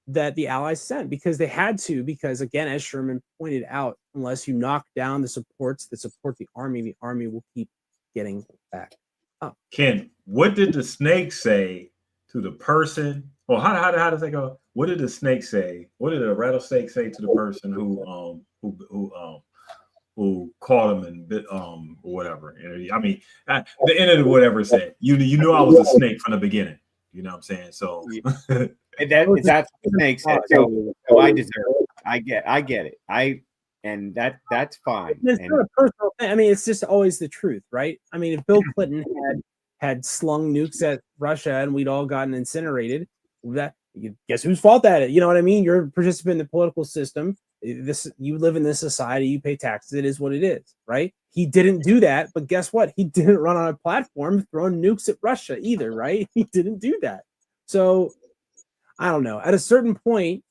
that the Allies sent, because they had to, because again, as Sherman pointed out, unless you knock down the supports that support the army will keep getting back up. Ken, what did the snake say to the person? Well, how does that go? What did the snake say? What did the rattlesnake say to the person who caught him and bit or whatever? I mean, the end of whatever it said. You knew I was a snake from the beginning. You know what I'm saying? So that's what the snake said. So I deserve it. I get it. That's fine. It's not a personal thing. I mean, it's just always the truth, right? I mean, if Bill Clinton had slung nukes at Russia and we'd all gotten incinerated, guess whose fault that is? You know what I mean? You're a participant in the political system. You live in this society, you pay taxes. It is what it is, right? He didn't do that, but guess what? He didn't run on a platform throwing nukes at Russia either, right? He didn't do that. So I don't know. At a certain point,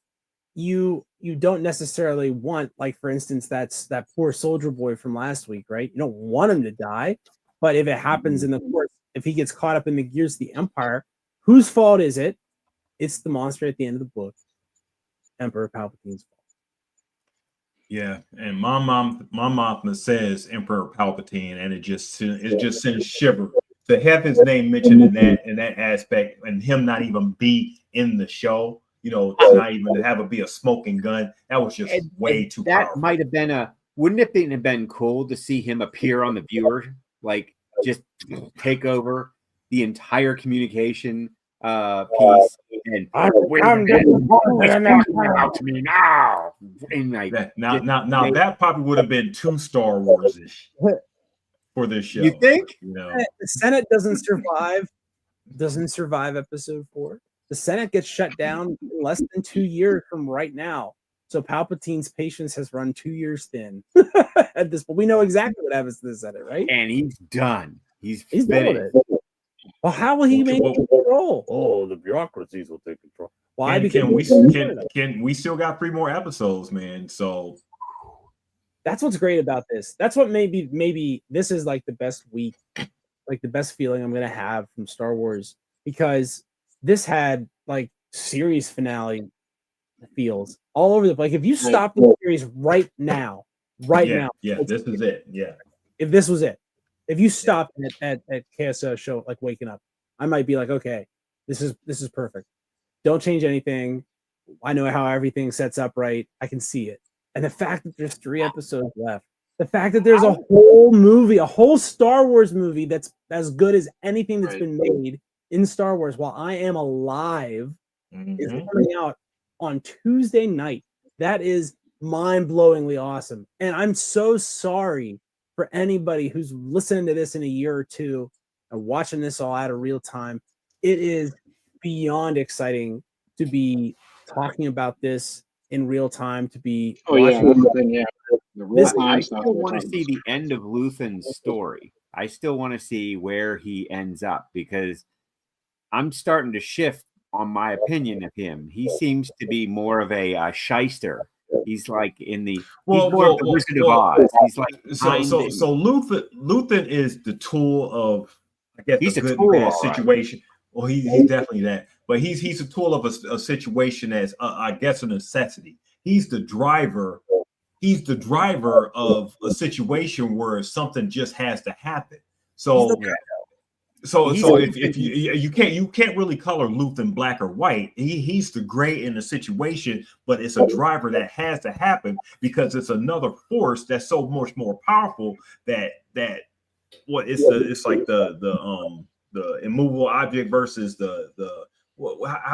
you don't necessarily want, like, for instance, that poor soldier boy from last week, right? You don't want him to die, but if it happens in the course, if he gets caught up in the gears of the empire, whose fault is it? It's the monster at the end of the book, Emperor Palpatine's fault. Yeah, and my mom says Emperor Palpatine, and it just sends shiver to have his name mentioned in that aspect, and him not even be in the show. You know, to not even to have it be a smoking gun. That was just way too powerful. That might have been wouldn't it have been cool to see him appear on the viewer, like just take over the entire communication piece and out to me now. And like now that probably would have been too Star Wars-ish for this show. You think? You know, the Senate doesn't survive episode 4. The Senate gets shut down in less than 2 years from right now. So Palpatine's patience has run 2 years thin at this point. We know exactly what happens to the Senate, right? And he's done. He's done finished. with it. Well, how will he Well, maintain control? Oh, the bureaucracies will take control. Why? Because we still got 3 more episodes, man. So that's what's great about this. That's what maybe this is like the best week, like the best feeling I'm gonna have from Star Wars, because this had like series finale feels all over the place. Like if you stop the series right now, yeah, this is it. Yeah. If this was it, if you stopped at KSO show like Waking Up, I might be like, okay, this is perfect. Don't change anything. I know how everything sets up right. I can see it. And the fact that there's 3 episodes left, the fact that there's a whole movie, a whole Star Wars movie that's as good as anything that's been made in Star Wars while I am alive, is coming out on Tuesday night. That is mind-blowingly awesome. And I'm so sorry for anybody who's listening to this in a year or two and watching this all out of real time. It is beyond exciting to be talking about this in real time, to be watching the real time I stuff. still want to see the end of Luthen's story. I still want to see where he ends up, because I'm starting to shift on my opinion of him. He seems to be more of a shyster. He's like in the the Wizard of Oz. He's like so Luthen is the tool of, I guess, he's a good tool, and bad right. situation. Well, he's definitely that, but he's a tool of a situation that's I guess a necessity. He's the driver. He's the driver of a situation where something just has to happen. So if you can't really color Luthen black or white. He's the gray in the situation, but it's a driver that has to happen because it's another force that's so much more powerful that it's like the immovable object versus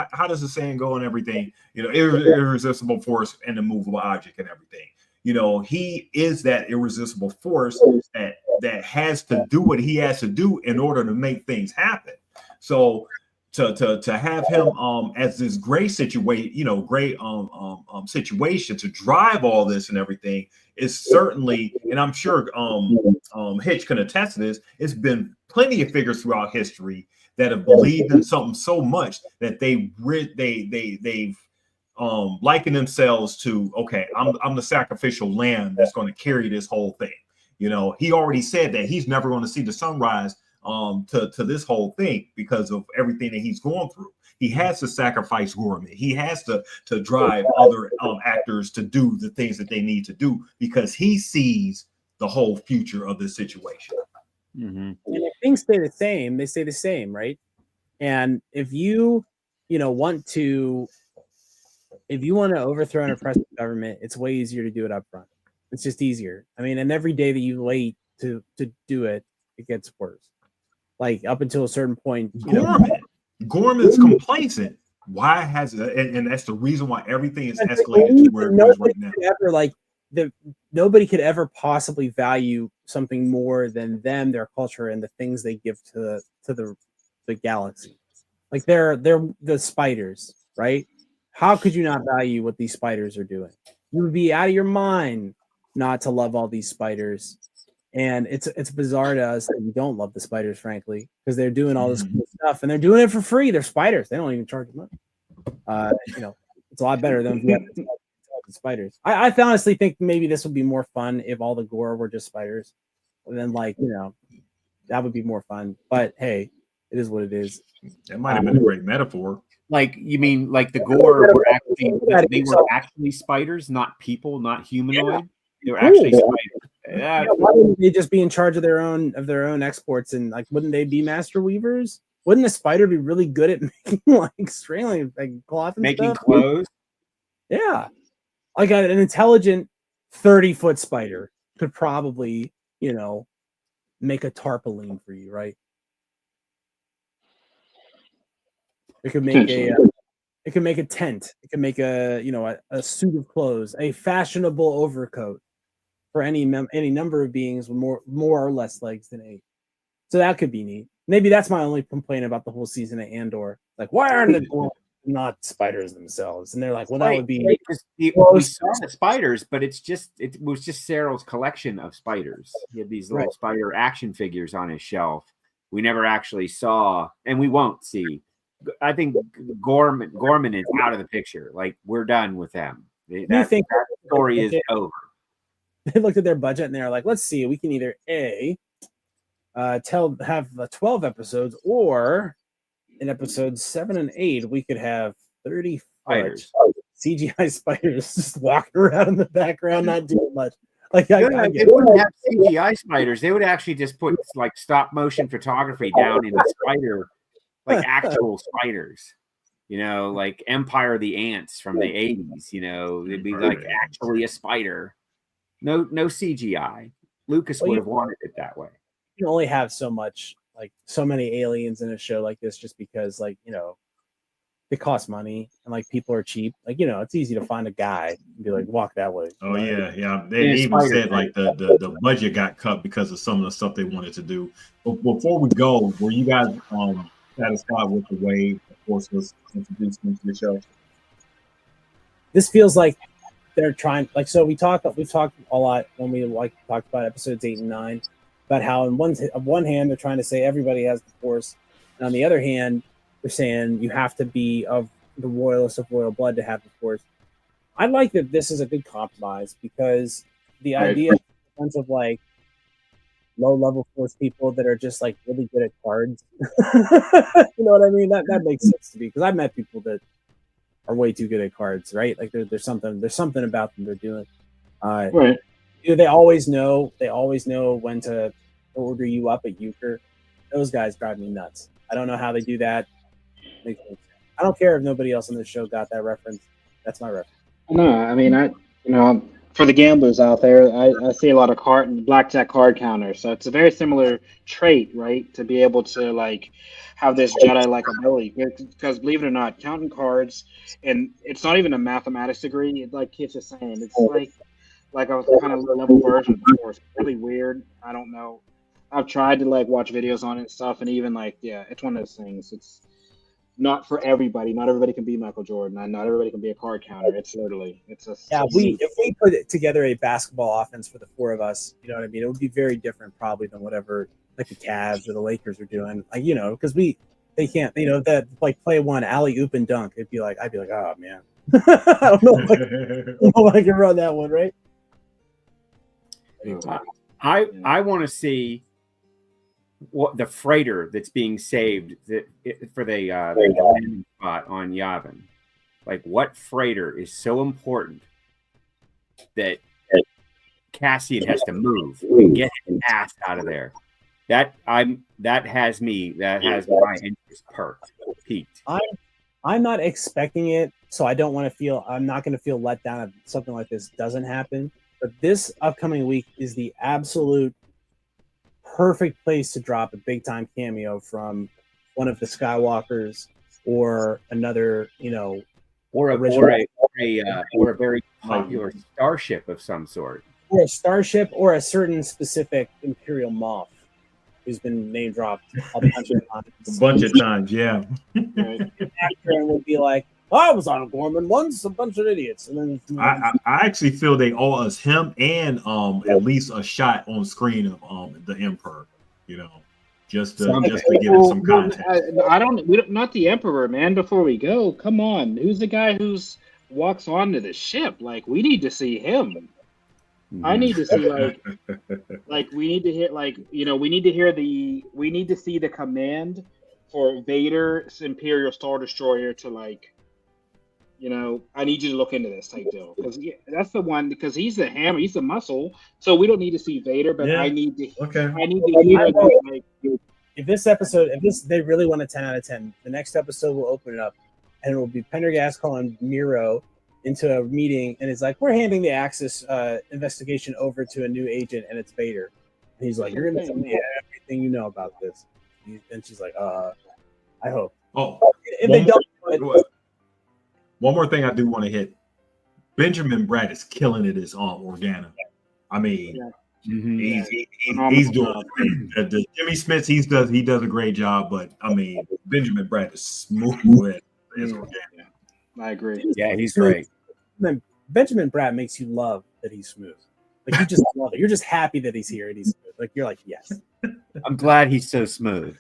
how does the saying go and everything? Irresistible force and immovable object and everything. He is that irresistible force that has to do what he has to do in order to make things happen. So to have him as this gray situation, situation to drive all this and everything is certainly, and I'm sure Hitch can attest to this, it's been plenty of figures throughout history that have believed in something so much that they've liken themselves to, okay, I'm the sacrificial lamb that's going to carry this whole thing. He already said that he's never going to see the sunrise to this whole thing because of everything that he's going through. He has to sacrifice Gorman. He has to drive other actors to do the things that they need to do because he sees the whole future of this situation. And if things stay the same, they stay the same, right? And if you want to overthrow an oppressive government, it's way easier to do it up front. It's just easier. I mean, and every day that you wait to do it, it gets worse. Like up until a certain point, Gorman's complacent. Why has it? And that's the reason why everything is escalated to where it is right now. Nobody could ever possibly value something more than them, their culture, and the things they give to the galaxy. Like they're the spiders, right? How could you not value what these spiders are doing? You would be out of your mind not to love all these spiders. And it's bizarre to us that we don't love the spiders, frankly, because they're doing all this cool stuff and they're doing it for free. They're spiders. They don't even charge money. It's a lot better than the spiders. I honestly think maybe this would be more fun if all the gore were just spiders. And then that would be more fun. But hey, it is what it is. That might have been a great metaphor. Like, you mean like the gore were actually actually spiders, not people, not humanoid? Yeah. They were actually spiders. Why wouldn't they just be in charge of their own exports, and wouldn't they be master weavers? Wouldn't a spider be really good at making strangling cloth and making stuff? clothes? Yeah. Like an intelligent 30-foot spider could probably, make a tarpaulin for you, right? It could make a tent. It could make a suit of clothes, a fashionable overcoat for any number of beings with more or less legs than 8. So that could be neat. Maybe that's my only complaint about the whole season of Andor. Like, why aren't the not spiders themselves? And they're like, well, that would be. We saw the spiders, but it was just Cyril's collection of spiders. He had these little spider action figures on his shelf. We never actually saw, and we won't see. I think Gorman is out of the picture. Like, we're done with them. That story is over. They looked at their budget and they're like, let's see, we can either have 12 episodes, or in episodes 7 and 8 we could have 30 Spiders. CGI spiders just walking around in the background, not doing much. Like, they wouldn't have CGI spiders. They would actually just put like stop motion photography down in the spider, like actual spiders. You know, like Empire of the Ants from the 80s. You know, it'd be like actually a spider. No CGI. Lucas would have wanted it that way. You can only have so many aliens in a show like this, just because, like, you know, it costs money and like people are cheap. Like, you know, it's easy to find a guy and be like, walk that way. Oh yeah. They even said like the budget got cut because of some of the stuff they wanted to do. But before we go, were you guys satisfied with the way the Force was introduced into the show? This feels like they're trying, like, so we've talked a lot when we talked about episodes 8 and 9 about how on one hand they're trying to say everybody has the Force, and on the other hand they're saying you have to be of the royalest of royal blood to have the Force. I like that this is a good compromise, because the idea of a bunch of like low-level Force people that are just like really good at cards, you know what I mean? That makes sense to me, because I've met people that are way too good at cards, right? Like there's something about them they're doing. Right. You know, they always know when to order you up at euchre. Those guys drive me nuts. I don't know how they do that. I don't care if nobody else on this show got that reference. That's my reference. No, I mean, for the gamblers out there, I see a lot of blackjack card counters. So it's a very similar trait, right? To be able to like have this Jedi-like ability, because believe it or not, counting cards, and it's not even a mathematics degree. Like Kit's just saying, it's like a kind of level version of the Force. It's really weird. I don't know. I've tried to like watch videos on it and stuff, and even like, yeah, it's one of those things. It's not for everybody. Not everybody can be Michael Jordan, and not everybody can be a card counter. It's if we put together a basketball offense for the four of us, you know what I mean, it would be very different probably than whatever like the Cavs or the Lakers are doing. Like, you know, because they can't, you know, that like play one alley oop and dunk. I'd be like, oh man, I don't know if I can run that one, right? I want to see what the freighter that's being saved for the landing spot on Yavin. Like, what freighter is so important that Cassian has to move and get his ass out of there? That has my interest peaked. I'm not expecting it, so I'm not going to feel let down if something like this doesn't happen. But this upcoming week is the absolute perfect place to drop a big time cameo from one of the Skywalkers or another, you know, or a very popular starship of some sort, or a starship, or a certain specific Imperial Moff who's been name dropped a bunch of times. Yeah. Right. And would be like, I was on a Gorman once, a bunch of idiots. And then I actually feel they owe us him and at least a shot on screen of the Emperor, you know, just to give it some context. We don't, not the Emperor, man. Before we go, come on, who's the guy who's walks onto the ship? Like, we need to see him. I need to see we need to hear we need to see the command for Vader's Imperial Star Destroyer to like, you know, I need you to look into this type deal, because that's the one, because he's the hammer, he's the muscle. So we don't need to see Vader, but I need to. Okay. I need to hear that. Like, if they really want a 10 out of 10, the next episode will open it up, and it will be Pendergast calling Miro into a meeting, and it's like, we're handing the Axis investigation over to a new agent, and it's Vader. And he's like, you're gonna tell me everything you know about this. And she's like, I hope. Oh, if they don't. One more thing I do want to hit. Benjamin Bratt is killing it as Organa. I mean, he's doing the Jimmy Smits. He does a great job, but I mean, Benjamin Bratt is smooth as Organa. I agree. Yeah, he's great. Benjamin Bratt makes you love that he's smooth. Like, you just love it. You're just happy that he's here and he's smooth. Like, you're like, yes. I'm glad he's so smooth.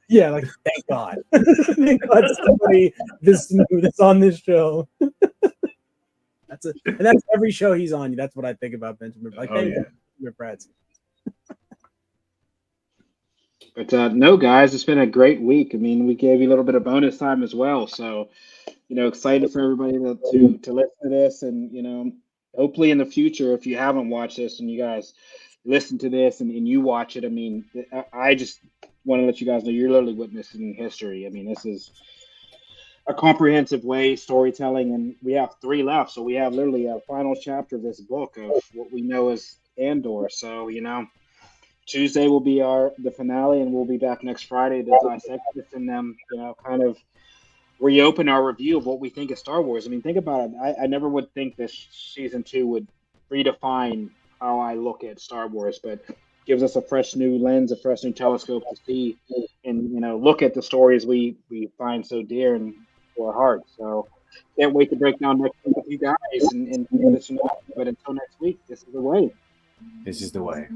Yeah, like thank God. Thank God somebody this smooth is on this show. And that's every show he's on. That's what I think about Benjamin. Like, thank God, Benjamin Bradson. But no, guys, it's been a great week. I mean, we gave you a little bit of bonus time as well. So, excited for everybody to listen to this. And, hopefully in the future, if you haven't watched this and you guys listen to this and you watch it, I mean, I just want to let you guys know you're literally witnessing history. I mean, this is a comprehensive way storytelling, and we have 3 left. So we have literally a final chapter of this book of what we know as Andor. So, Tuesday will be the finale, and we'll be back next Friday to dissect this and then, kind of reopen our review of what we think of Star Wars. I mean, think about it. I never would think this season 2 would redefine how I look at Star Wars, but gives us a fresh new lens, a fresh new telescope to see and, look at the stories we find so dear and to our hearts. So can't wait to break down next week with you guys and let you know. But until next week, this is the way. This is the way.